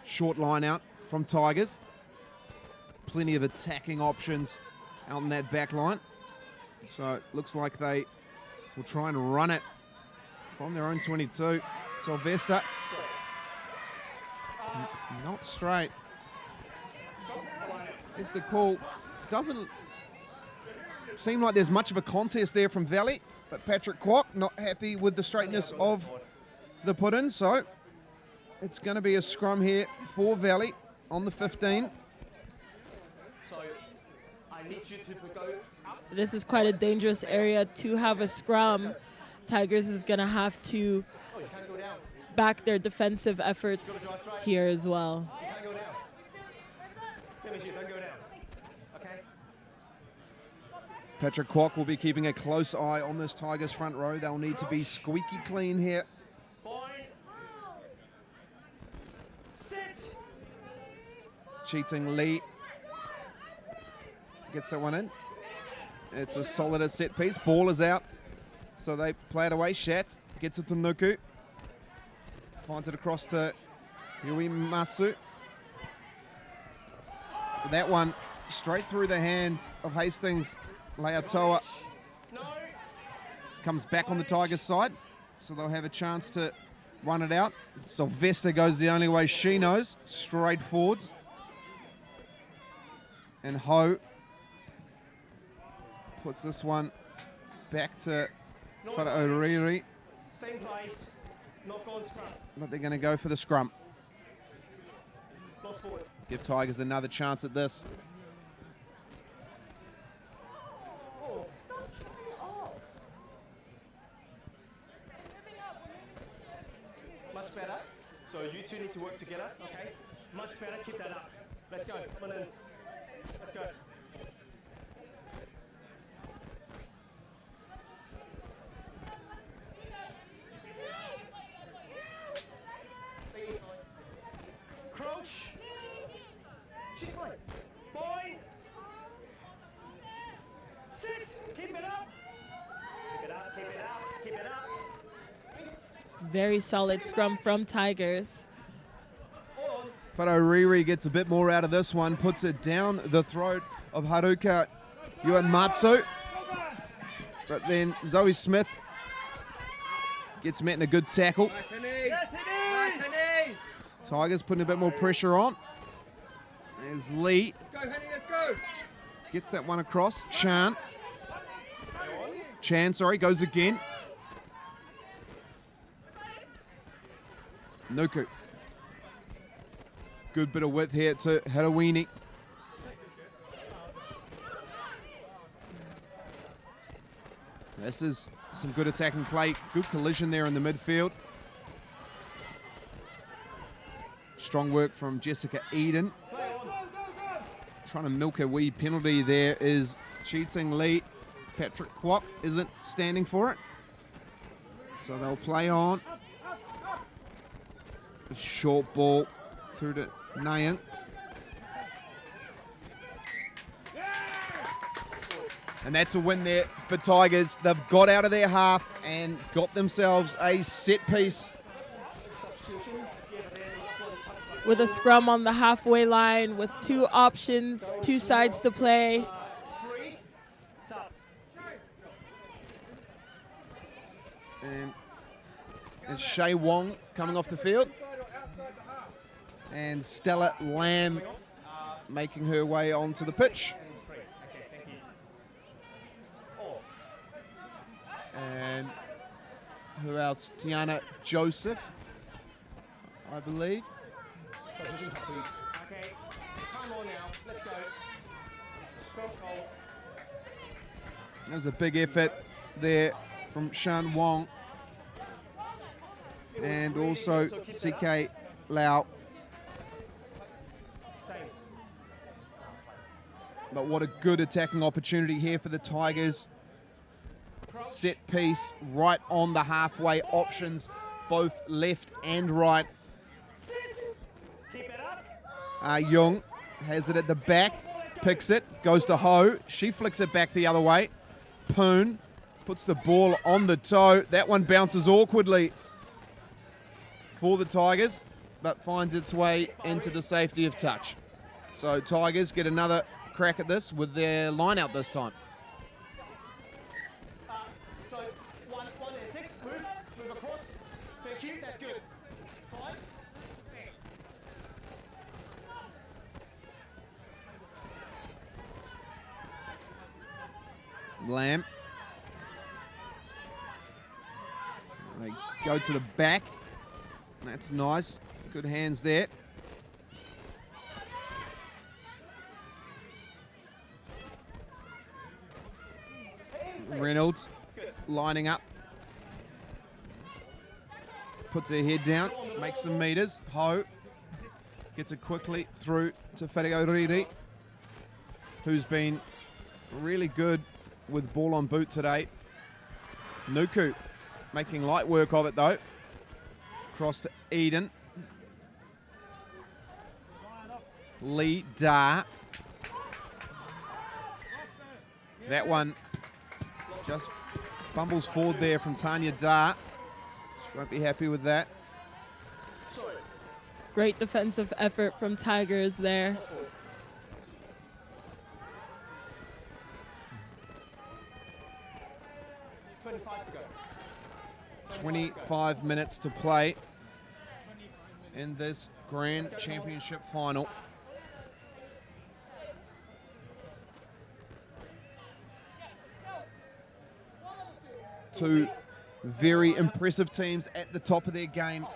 Short line out from Tigers. Plenty of attacking options out in that back line. So it looks like they will try and run it from their own 22. Sylvester. Not straight. Is the call. Doesn't seem like there's much of a contest there from Valley, but Patrick Kwok not happy with the straightness of the put-in, so it's going to be a scrum here for Valley on the 15. So I need you to go up. This is quite a dangerous area to have a scrum. Tigers is going to have to Oh, you can't go down. back their defensive efforts here as well. You can't go down. Finish it, don't go down. Okay? Patrick Kwok will be keeping a close eye on this Tigers front row. They'll need to be squeaky clean here. Point. Sit. Cheating Lee gets that one in. It's a solid set piece. Ball is out, so they play it away. Schatz gets it to Nuku. Finds it across to Yui Masu. That one straight through the hands of Hastings. Leatoa No. comes back on the Tigers side, so they'll have a chance to run it out. Sylvester goes the only way she knows, straight forwards. And Ho puts this one back to Wharauriri, Same place. Not gone scrum. but they're going to go for the scrum. Lost forward. Give Tigers another chance at this. Oh. Much better. So you two need to work together, okay? Much better, keep that up. Let's go, come on in. Let's go. Crouch. She's fine. Boy. Sit. Keep it up. Keep it up, keep it up, keep it up. Very solid scrum from Tigers. Wharauriri gets a bit more out of this one, puts it down the throat of Haruka Yuanmatsu. But then Zoe Smith gets met in a good tackle. Tigers putting a bit more pressure on. There's Lee. Gets that one across. Chan, sorry, goes again. Nuku. Good bit of width here to Harawini. This is some good attacking play. Good collision there in the midfield. Strong work from Jessica Eden. Trying to milk a wee penalty there is Cheating Lee. Patrick Kwok isn't standing for it. So they'll play on. A short ball through to Nayan. And that's a win there for Tigers. They've got out of their half and got themselves a set piece. With a scrum on the halfway line with two options, two sides to play. And it's Shay Wong coming off the field. And Stella Lamb making her way onto the pitch. And who else? Tiana Joseph, I believe. Okay, come on now, let's go. Strong goal. There's a big effort there from Shan Wong. and also CK Lau. But what a good attacking opportunity here for the Tigers. Set piece right on the halfway options, both left and right. Jung has it at the back, picks it, goes to Ho. She flicks it back the other way. Poon puts the ball on the toe. That one bounces awkwardly for the Tigers, but finds its way into the safety of touch. So Tigers get another crack at this with their line out this time. So 1 and 6, move across. Thank you, that's good. 5. Lamb. They go to the back. That's nice. Good hands there. Reynolds lining up. Puts her head down, makes some meters. Ho gets it quickly through to Whareauriri, who's been really good with ball on boot today. Nuku making light work of it though. Cross to Eden. Lee Da. That one just bumbles forward there from Tanya Da. She won't be happy with that. Great defensive effort from Tigers there. To go. 25 minutes to play in this Grand Championship final. Two very impressive teams at the top of their game.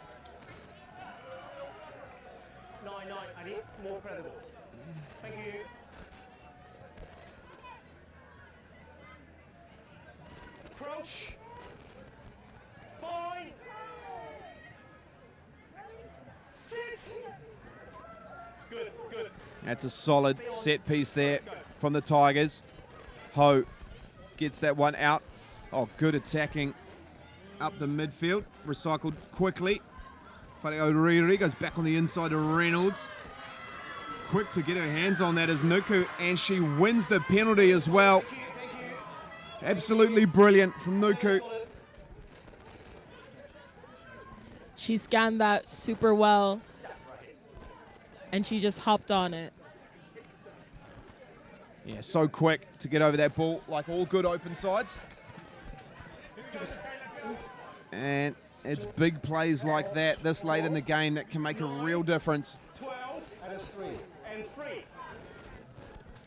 9, I need more credible. Thank you. Crouch. Fine. Sit. Good, good. That's a solid set piece there from the Tigers. Ho gets that one out. Oh, good attacking up the midfield. Recycled quickly. Whareauriri goes back on the inside to Reynolds. Quick to get her hands on that is Nuku, and she wins the penalty as well. Absolutely brilliant from Nuku. She scanned that super well, and she just hopped on it. Yeah, so quick to get over that ball, like all good open sides. And it's big plays like that this late in the game that can make a real difference. 12 and 3.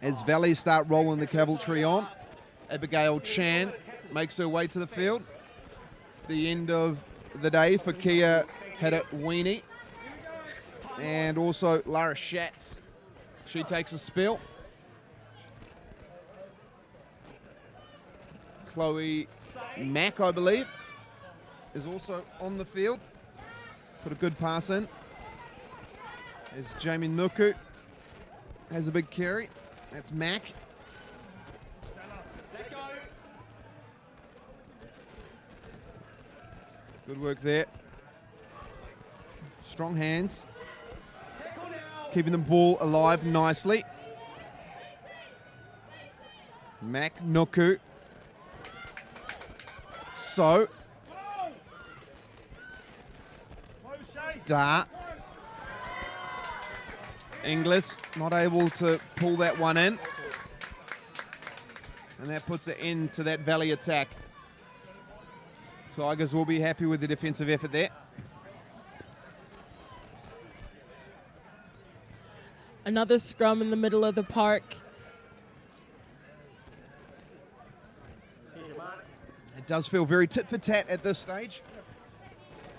As Valley start rolling the cavalry on, Abigail Chan makes her way to the field. It's the end of the day for Kia Hidawini. And also Lara Schatz. She takes a spill. Chloe Mack, I believe, is also on the field. Put a good pass in. As Jamie Nuku has a big carry. That's Mack. Let go. Good work there. Strong hands. Tackle now. Keeping the ball alive nicely. Mac Nuku. So, Da. Inglis not able to pull that one in. And that puts an end to that Valley attack. Tigers will be happy with the defensive effort there. Another scrum in the middle of the park. It does feel very tit for tat at this stage.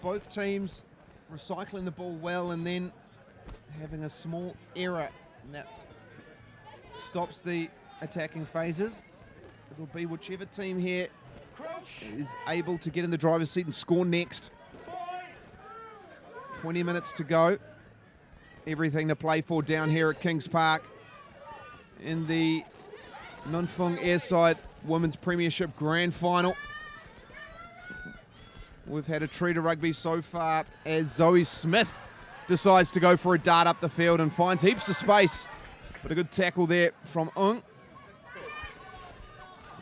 Both teams recycling the ball well and then having a small error, and that stops the attacking phases. It'll be whichever team here is able to get in the driver's seat and score next 20 minutes to go. Everything to play for down here at Kings Park in the Fung AIRSIDE Women's Premiership Grand Final. We've had a treat of rugby so far as Zoe Smith decides to go for a dart up the field and finds heaps of space. But a good tackle there from Fung.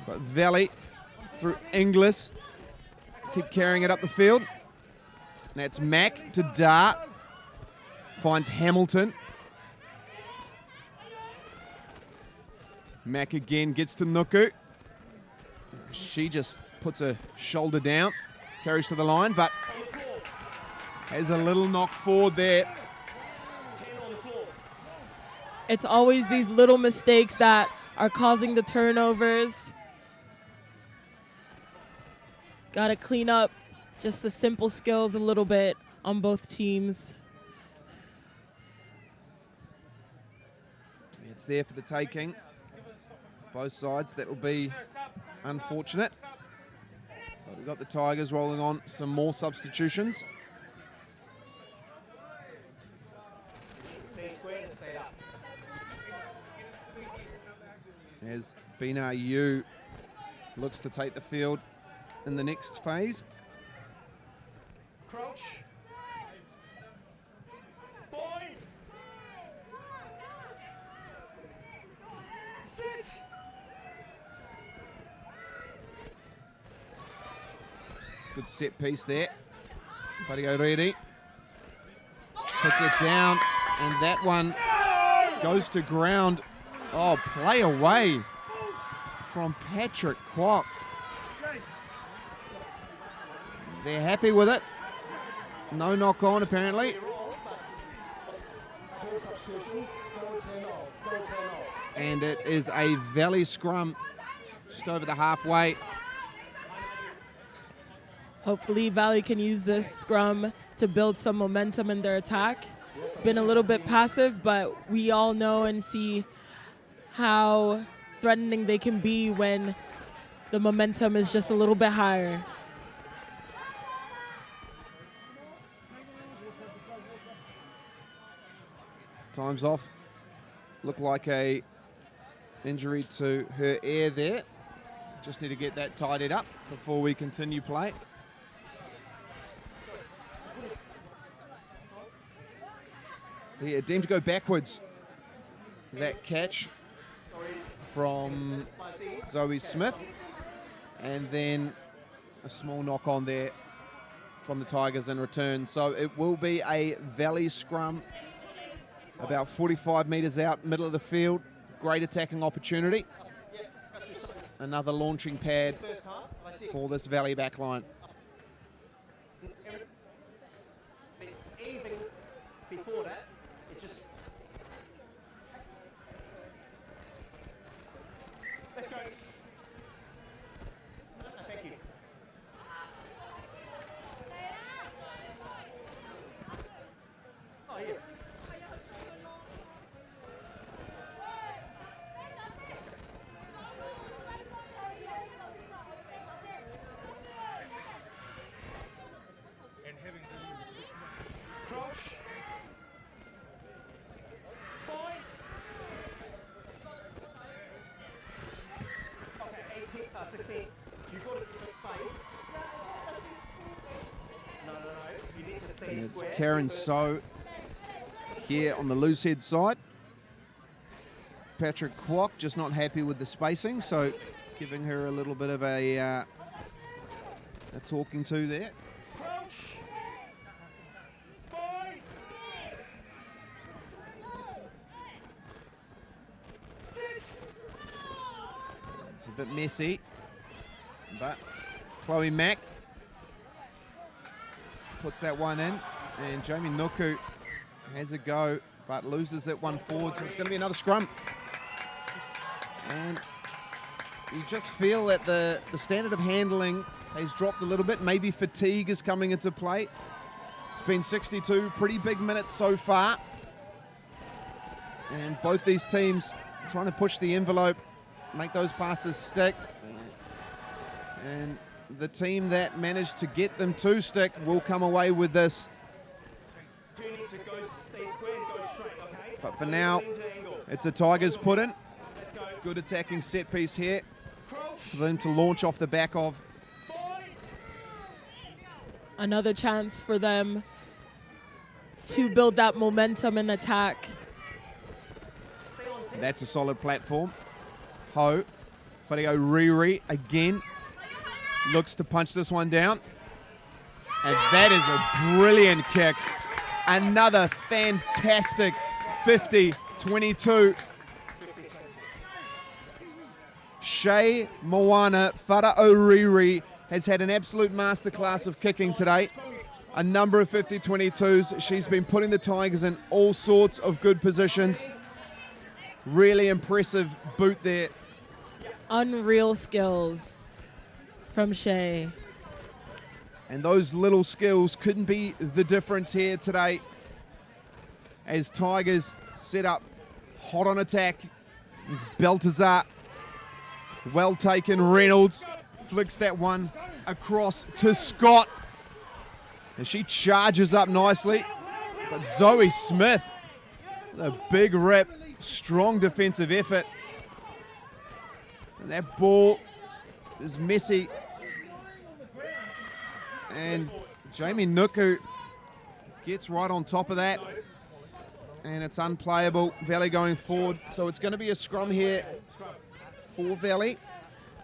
But Valley through Inglis. Keep carrying it up the field. That's Mack to dart. Finds Hamilton. Mack again gets to Nuku. She just puts her shoulder down. Carries to the line, but has a little knock forward there. It's always these little mistakes that are causing the turnovers. Got to clean up just the simple skills a little bit on both teams. It's there for the taking. Both sides, that will be unfortunate. But we've got the Tigers rolling on some more substitutions. As Bina Yu looks to take the field in the next phase. Crouch. Boy. Sit. Good set piece there. Fario Redi puts it down, and that one goes to ground. Oh, play away from Patrick Kwok. They're happy with it. No knock on, apparently. And it is a Valley scrum just over the halfway. Hopefully Valley can use this scrum to build some momentum in their attack. It's been a little bit passive, but we all know and see how threatening they can be when the momentum is just a little bit higher. Time's off. Looked like a injury to her ear there. Just need to get that tidied up before we continue play. Yeah, deemed to go backwards. That catch from Zoe Smith. And then a small knock on there from the Tigers in return. So it will be a Valley scrum about 45 metres out, middle of the field. Great attacking opportunity. Another launching pad for this Valley backline. Even before that, it just... Let's go. Thank you. Oh, yeah. Crouch. Boy. Okay, 18, 16. You've got to phase. No. You need to stay And it's square. Karen So here on the loose head side. Patrick Kwok just not happy with the spacing, so giving her a little bit of a talking to there. Crouch. Boy. Sit. It's a bit messy, but Chloe Mack puts that one in, and Jamie Nuku has a go, but loses that one forward, so it's going to be another scrum. And you just feel that the standard of handling has dropped a little bit. Maybe fatigue is coming into play. It's been 62 pretty big minutes so far. And both these teams trying to push the envelope, make those passes stick. And the team that managed to get them to stick will come away with this you need to go stay square and go straight, okay? But for now, Lean to angle. it's a Tigers put in. Let's go. Good attacking set piece here Crouch. for them to launch off the back of. Another chance for them to build that momentum and attack. That's a solid platform. Ho, Whario Riri again looks to punch this one down. And that is a brilliant kick. Another fantastic 50-22. Shea Moana Whareauriri has had an absolute masterclass of kicking today. A number of 50-22s. She's been putting the Tigers in all sorts of good positions. Really impressive boot there. Unreal skills from Shea. And those little skills couldn't be the difference here today as Tigers set up hot on attack. It's Baltazar. Well taken. Reynolds flicks that one across to Scott. And she charges up nicely. But Zoe Smith, a big rip, strong defensive effort. And that ball is messy. And Jamie Nuku gets right on top of that. And it's unplayable. Valley going forward. So it's going to be a scrum here for Valley.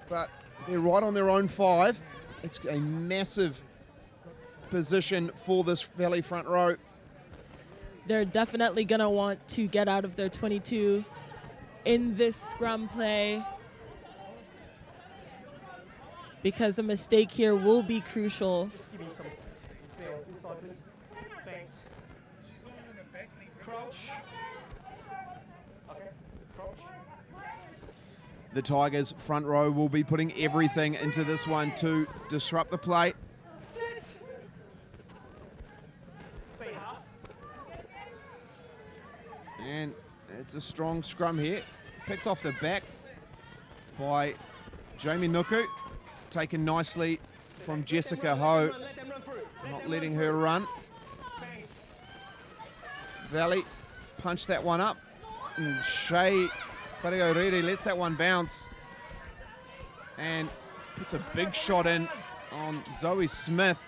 But they're right on their own 5. It's a massive position for this Valley front row. They're definitely going to want to get out of their 22 in this scrum play, because a mistake here will be crucial. Just give me some this side, please. Thanks. Crouch. Okay. Crouch. The Tigers front row will be putting everything into this one to disrupt the play. Sit. Stay half. And it's a strong scrum here. Picked off the back by Jamie Nuku. Taken nicely from Jessica Ho. Let them run through. Not letting her run. Thanks. Valley punched that one up. And Shea Whareauriri lets that one bounce. And puts a big shot in on Zoe Smith.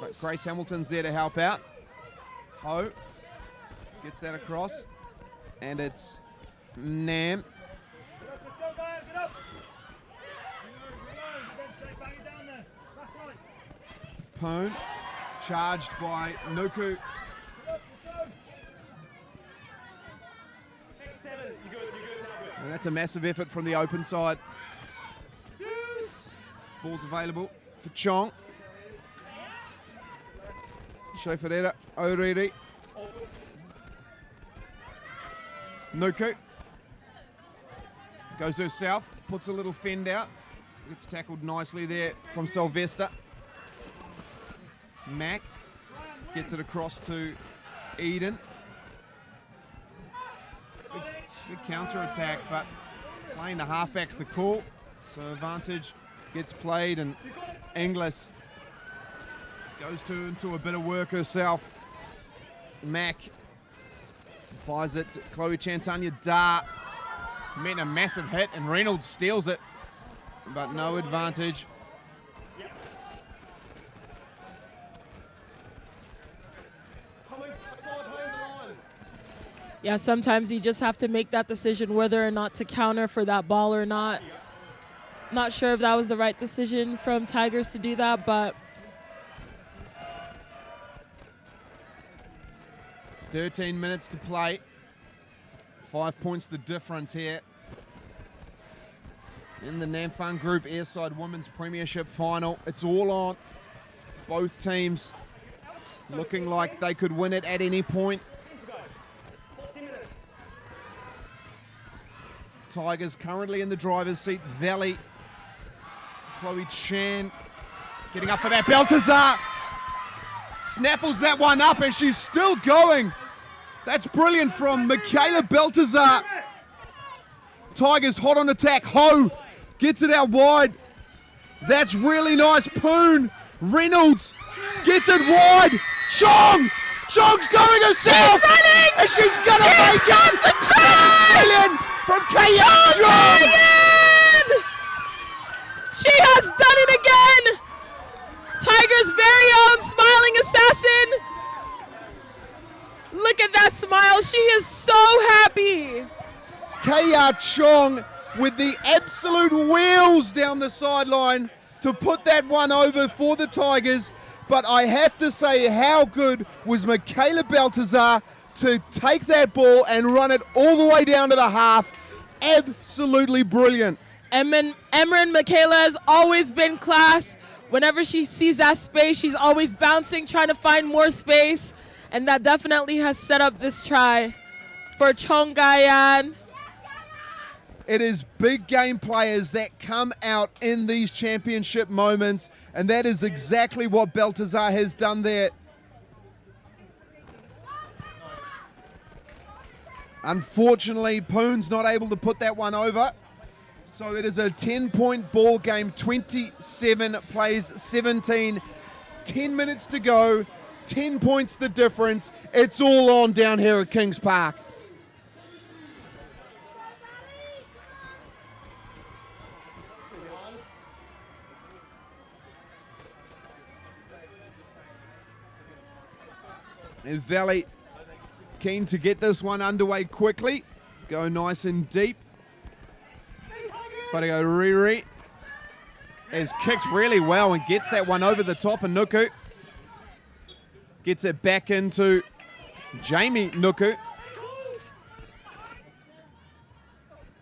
But Grace Hamilton's there to help out. Ho gets that across. And it's Nam. Let's go, guys, get up. Bang it down there. That's right. Poon charged by Nuku. Seven. You good? Now And that's a massive effort from the open side. Ball's available for Chong. Shea Oriri. Nuku. Goes herself, puts a little fend out. Gets tackled nicely there from Sylvester. Mac gets it across to Eden. Good counter-attack, but playing the halfback's the call. So advantage gets played, and Inglis goes into a bit of work herself. Mac fires it to Chloe Chantanya Dar. Meant a massive hit, and Reynolds steals it, but no advantage. Yeah, sometimes you just have to make that decision whether or not to counter for that ball or not. Not sure if that was the right decision from Tigers to do that, but 13 minutes to play. 5 points the difference here. In the Namfung Group Airside Women's Premiership Final. It's all on. Both teams looking like they could win it at any point. Tigers currently in the driver's seat. Valley. Chloe Chan getting up for that. Baltazar snaffles that one up, and she's still going. That's brilliant from Michaela Baltazar. Tigers hot on attack. Ho gets it out wide. That's really nice. Poon. Reynolds gets it wide. Chong Chong's going herself! She's running! And she's gonna make got it! the try! Brilliant from Kaya Chong! Ryan! She has done it again! Tiger's very own smiling assassin! Look at that smile, she is so happy! Kaya Chong with the absolute wheels down the sideline to put that one over for the Tigers. But I have to say, how good was Michaela Baltazar to take that ball and run it all the way down to the half. Absolutely brilliant. Emran Michaela has always been class. Whenever she sees that space, she's always bouncing, trying to find more space. And that definitely has set up this try for Chongayan. It is big game players that come out in these championship moments, and that is exactly what Baltazar has done there. Unfortunately, Poon's not able to put that one over. So it is a 10-point ball game, 27 plays 17, 10 minutes to go, 10 points the difference. It's all on down here at Kings Park. And Valley keen to get this one underway quickly. Go nice and deep. Wharegai Riri is kicked really well and gets that one over the top, and Nuku gets it back into Jamie Nuku.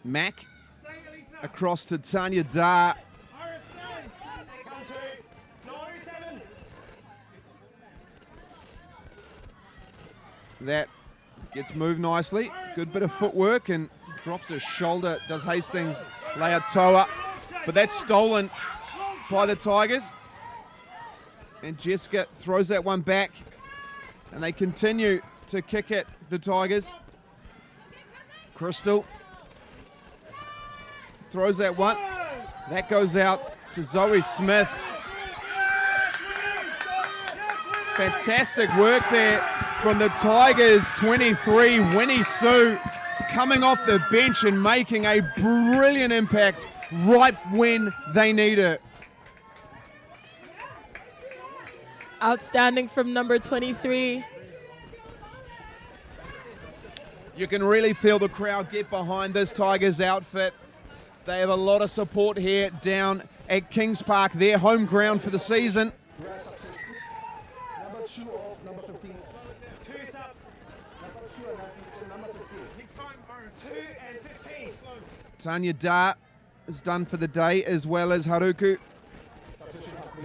Mac across to Tanya Dar. That gets moved nicely. Good bit of footwork and drops her shoulder. Does Hastings lay a Toa, but that's stolen by the Tigers. And Jessica throws that one back, and they continue to kick it, the Tigers. Crystal throws that one. That goes out to Zoe Smith. Fantastic work there from the Tigers. 23, Winnie Sue coming off the bench and making a brilliant impact right when they need it. Outstanding from number 23. You can really feel the crowd get behind this Tigers outfit. They have a lot of support here down at Kings Park, their home ground for the season. Number 2 off, number 15. 2's up. Number 2 and number 15. Next time, 2 and 15. Tanya Dar is done for the day, as well as Haruku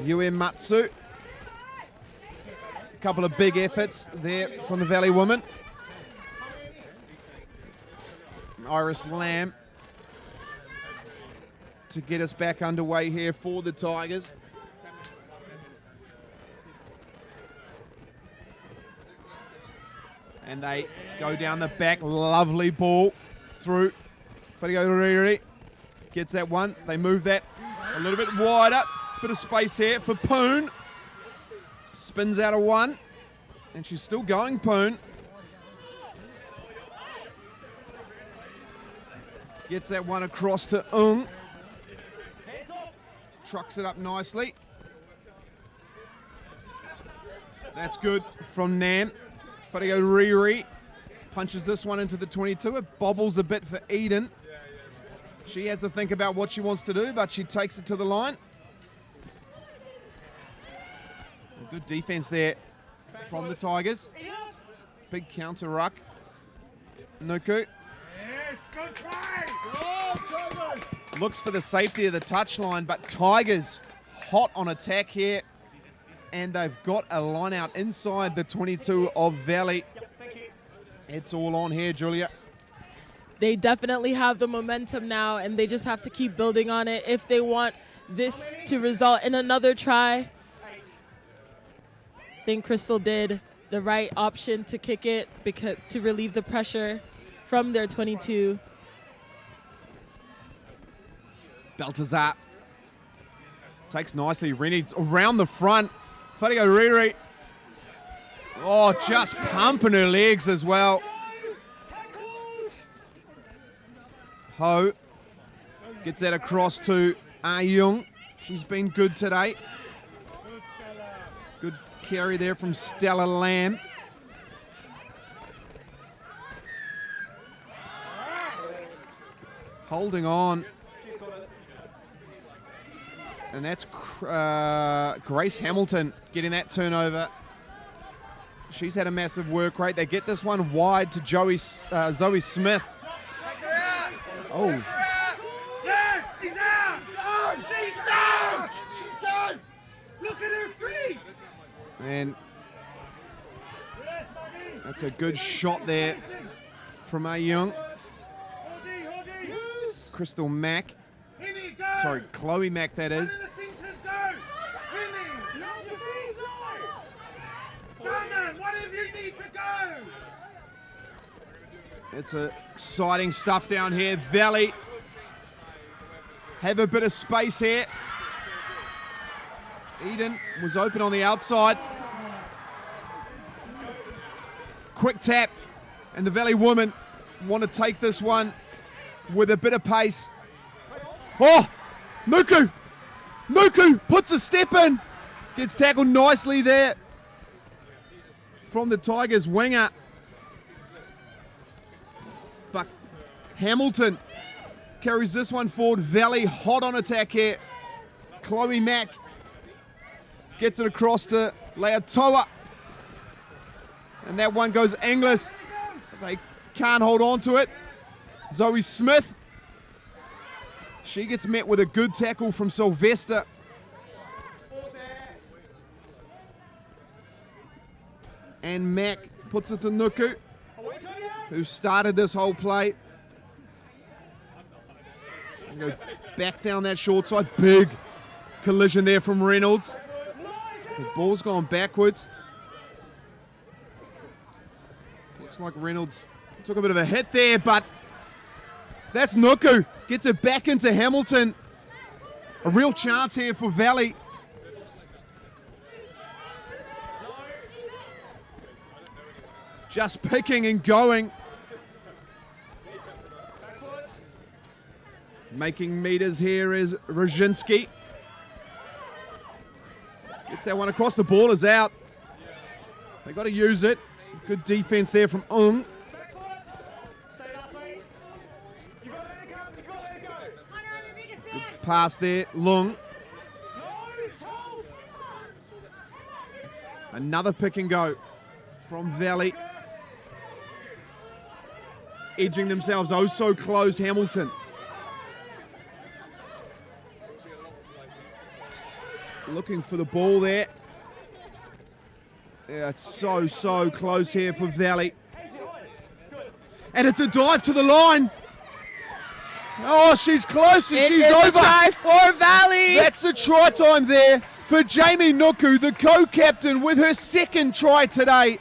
Uematsu. A couple of big efforts there from the Valley women. Iris Lamb to get us back underway here for the Tigers. And they go down the back. Lovely ball through. Wharegai gets that one. They move that a little bit wider. Bit of space here for Poon. Spins out of one. And she's still going, Poon. Gets that one across to Ung. Trucks it up nicely. That's good from Nan. Wharegai Riri punches this one into the 22. It bobbles a bit for Eden. She has to think about what she wants to do, but she takes it to the line. A good defense there from the Tigers. Big counter ruck. Nuku Yes, good play. looks for the safety of the touchline, but Tigers hot on attack here. And they've got a line out inside the 22 of Valley. It's all on here, Julia. They definitely have the momentum now, and they just have to keep building on it if they want this to result in another try. I think Crystal did the right option to kick it because to relieve the pressure from their 22. Baltazar takes nicely. Rennie's around the front. Wharegai Riri Oh, just pumping her legs as well. Ho gets that across to Ah-Young. She's been good today. Good carry there from Stella Lamb. Holding on. And that's Grace Hamilton getting that turnover. She's had a massive work rate. They get this one wide to Zoe Smith. Oh. Yes, he's out. Oh, she's down. She's down. Look at her feet. And that's a good shot there from Ah-Young. Crystal Mack. Sorry, Chloe Mack, that is. It's exciting stuff down here. Valley have a bit of space here. Eden was open on the outside. Quick tap, and the Valley women want to take this one with a bit of pace. Oh, Nuku! Nuku puts a step in. Gets tackled nicely there from the Tigers winger. But Hamilton carries this one forward. Valley hot on attack here. Chloe Mack gets it across to Leatoa. And that one goes Inglis. They can't hold on to it. Zoe Smith. She gets met with a good tackle from Sylvester. And Mack puts it to Nuku, who started this whole play. Go back down that short side. Big collision there from Reynolds. The ball's gone backwards. Looks like Reynolds took a bit of a hit there, but that's Nuku. Gets it back into Hamilton. A real chance here for Valley. Just picking and going. Making meters here is Roginski. Gets that one across. The ball is out. They got to use it. Good defense there from Fung. Good pass there, Lung. Another pick and go from Valley. Edging themselves oh so close, Hamilton. Looking for the ball there. Yeah, it's so close here for Valley. And it's a dive to the line. Oh, she's close and she's over. A try for Valley. That's the try time there for Jamie Nuku, the co-captain, with her second try today.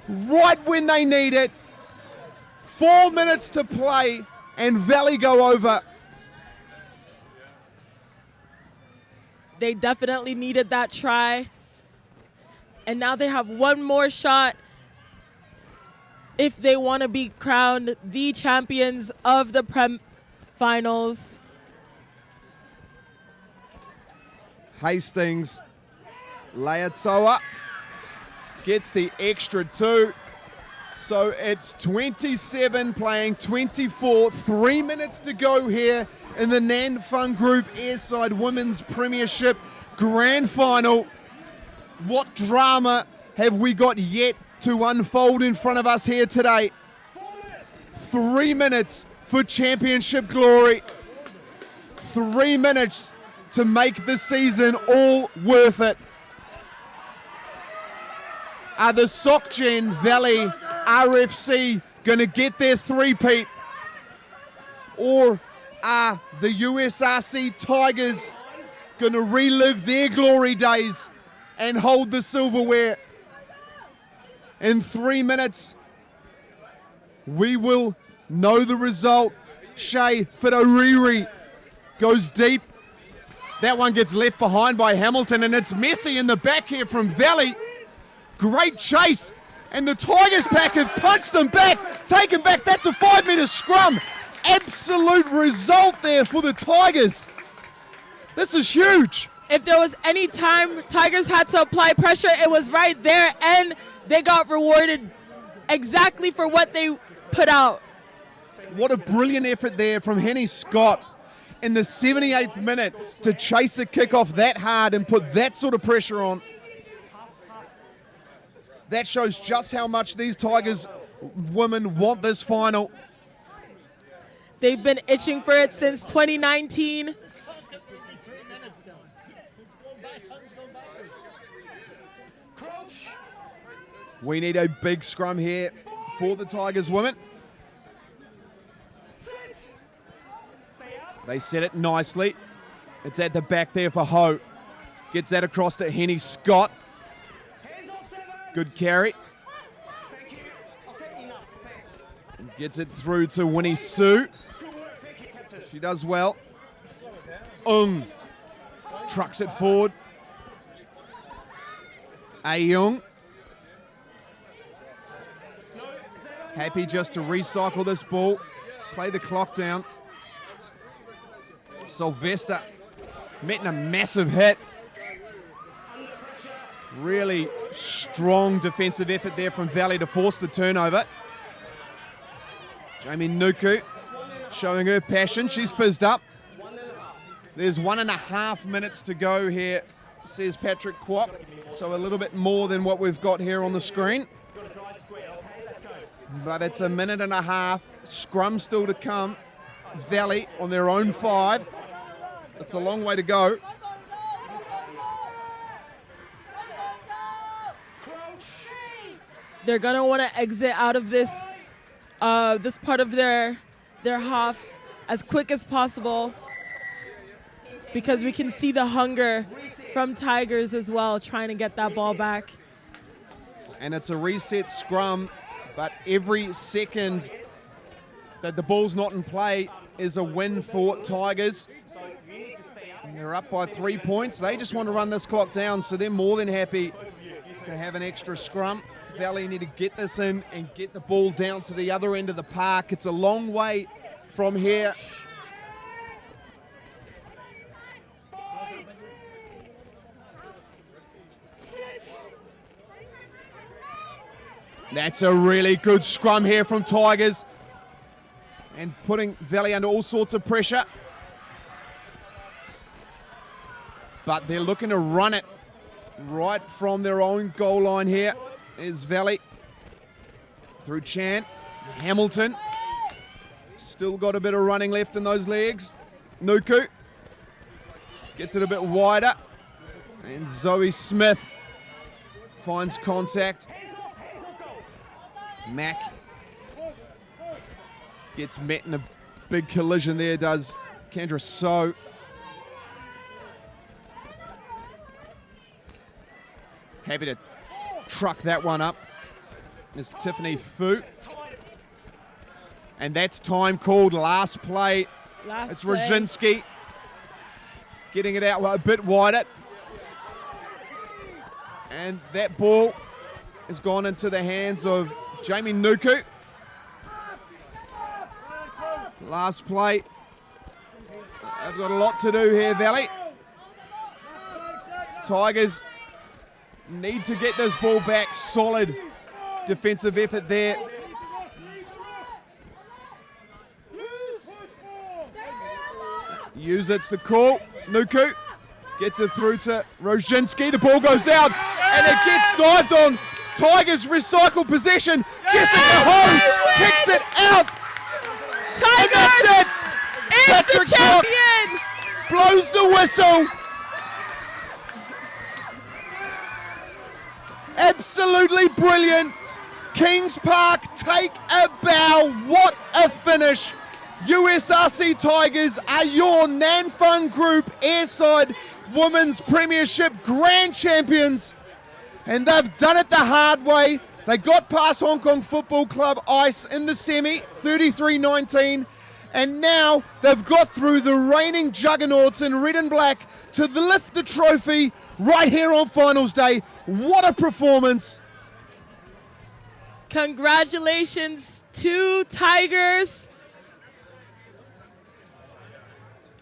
Right when they need it. 4 minutes to play and Valley go over. They definitely needed that try. And now they have one more shot if they want to be crowned the champions of the Prem Finals. Hastings, Leatoa gets the extra 2. So it's 27 playing 24. 3 minutes to go here in the Nan Fung Group Airside Women's Premiership Grand Final. What drama have we got yet to unfold in front of us here today? 3 minutes for championship glory. 3 minutes to make the season all worth it. Are the Sokjen Valley RFC going to get their three-peat? Or are the USRC Tigers going to relive their glory days and hold the silverware? In 3 minutes, we will know the result. Shea Fitoriri goes deep. That one gets left behind by Hamilton, and it's messy in the back here from Valley. Great chase. And the Tigers pack have punched them back, taken back. That's a 5-metre scrum. Absolute result there for the Tigers. This is huge. If there was any time Tigers had to apply pressure, it was right there, and they got rewarded exactly for what they put out. What a brilliant effort there from Henny Scott in the 78th minute to chase a kickoff that hard and put that sort of pressure on. That shows just how much these Tigers women want this final. They've been itching for it since 2019. We need a big scrum here for the Tigers women. They set it nicely. It's at the back there for Ho. Gets that across to Henny Scott. Good carry. Gets it through to Winnie Sue. She does well. Trucks it forward. Ayung. Happy just to recycle this ball. Play the clock down. Sylvester meeting a massive hit. Really strong defensive effort there from Valley to force the turnover. Jamie Nuku showing her passion. She's fizzed up. There's 1.5 minutes to go here, says Patrick Kwok. So a little bit more than what we've got here on the screen. But it's 1.5 minutes. Scrum still to come. Valley on their own 5. It's a long way to go. They're gonna want to exit out of this this part of their half as quick as possible, because we can see the hunger from Tigers as well, trying to get that ball back. And it's a reset scrum, but every second that the ball's not in play is a win for Tigers. And they're up by 3 points. They just want to run this clock down, so they're more than happy to have an extra scrum. Valley need to get this in and get the ball down to the other end of the park. It's a long way from here. That's a really good scrum here from Tigers, and putting Valley under all sorts of pressure. But they're looking to run it right from their own goal line here. Is Valley through Chan. Hamilton still got a bit of running left in those legs. Nuku gets it a bit wider, and Zoe Smith finds contact. Mack gets met in a big collision there, does Kendra So. Happy to truck that one up is Tiffany Fu. And that's time called. Last play. It's Roginski getting it out a bit wider. And that ball has gone into the hands of Jamie Nuku. Last play. They've got a lot to do here, Valley. Tigers need to get this ball back. Solid defensive effort there. Use it's the call. Nuku gets it through to Roginski. The ball goes out and it gets dived on. Tigers recycle possession. Jessica Ho kicks it out. Tigers And that's it. is the champion. Blows the whistle. Absolutely brilliant. Kings Park take a bow. What a finish. USRC Tigers are your Nan Fung Group AIRSIDE Women's Premiership Grand Champions. And they've done it the hard way. They got past Hong Kong Football Club Ice in the semi, 33-19. And now they've got through the reigning juggernauts in red and black to lift the trophy right here on finals day. What a performance. Congratulations to Tigers.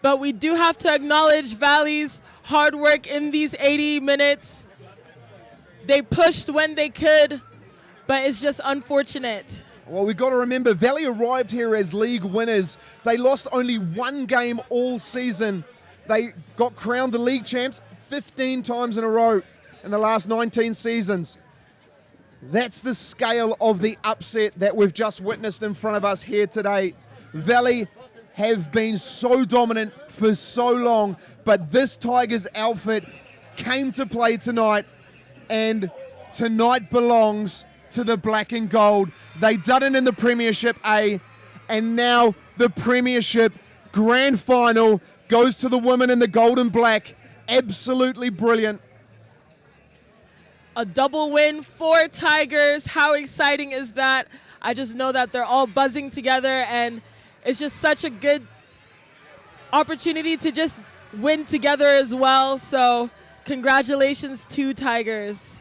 But we do have to acknowledge Valley's hard work in these 80 minutes. They pushed when they could, but it's just unfortunate. Well, we've got to remember, Valley arrived here as league winners. They lost only one game all season. They got crowned the league champs 15 times in a row in the last 19 seasons. That's the scale of the upset that we've just witnessed in front of us here today. Valley have been so dominant for so long, but this Tigers outfit came to play tonight, and tonight belongs to the black and gold. They done it in the Premiership A, and now the Premiership Grand Final goes to the women in the gold and black. Absolutely brilliant. A double win for Tigers. How exciting is that? I just know that they're all buzzing together, and it's just such a good opportunity to just win together as well. So congratulations to Tigers.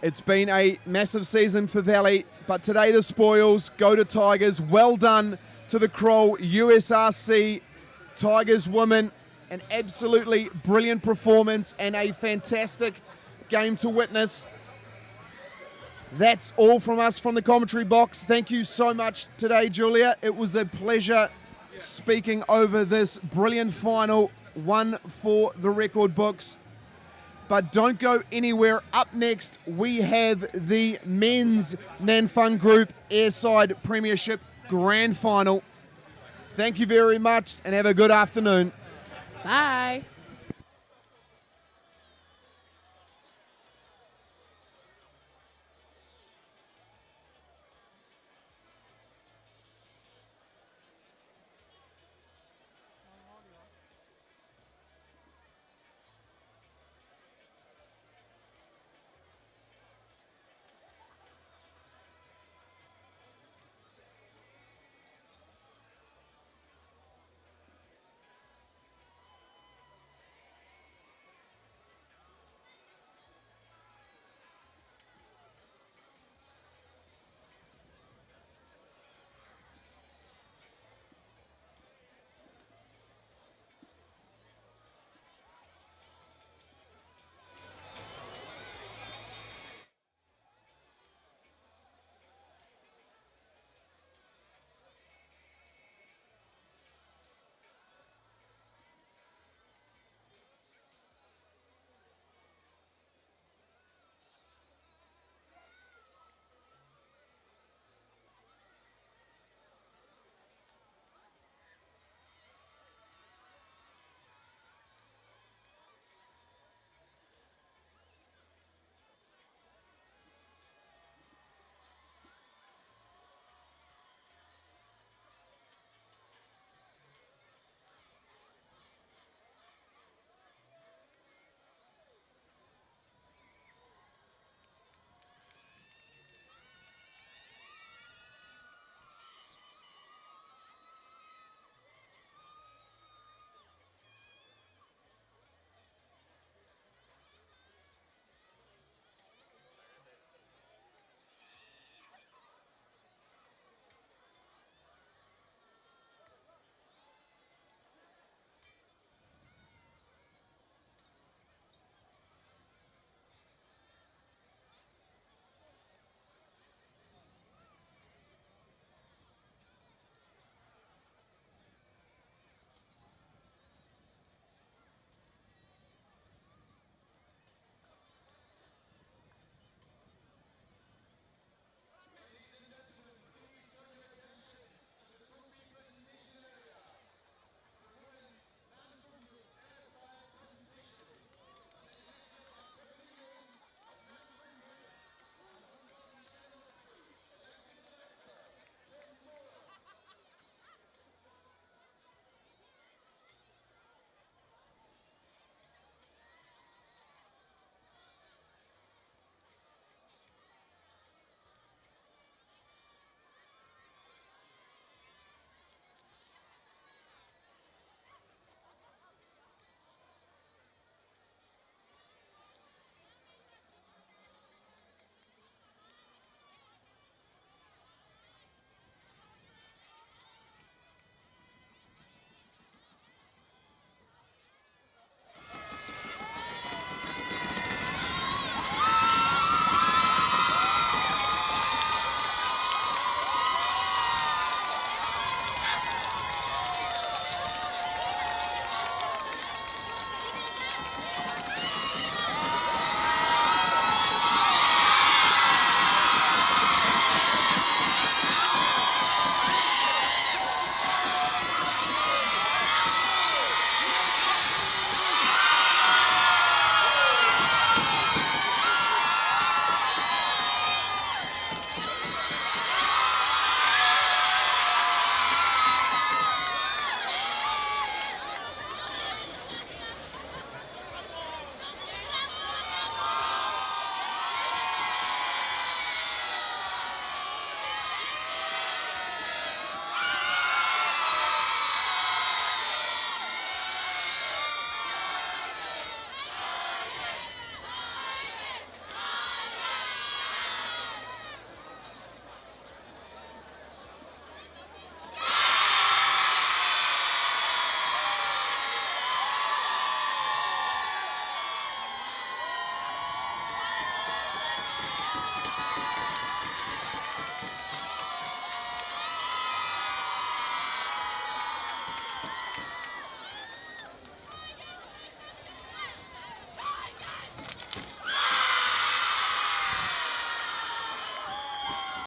It's been a massive season for Valley, but today the spoils go to Tigers. Well done to the Kroll USRC Tigers women. An absolutely brilliant performance and a fantastic game to witness. That's all from us from the commentary box. Thank you so much today, Julia. It was a pleasure speaking over this brilliant final, one for the record books. But don't go anywhere. Up next, we have the men's Fung Group AIRSIDE Premiership Grand Final. Thank you very much and have a good afternoon. Bye.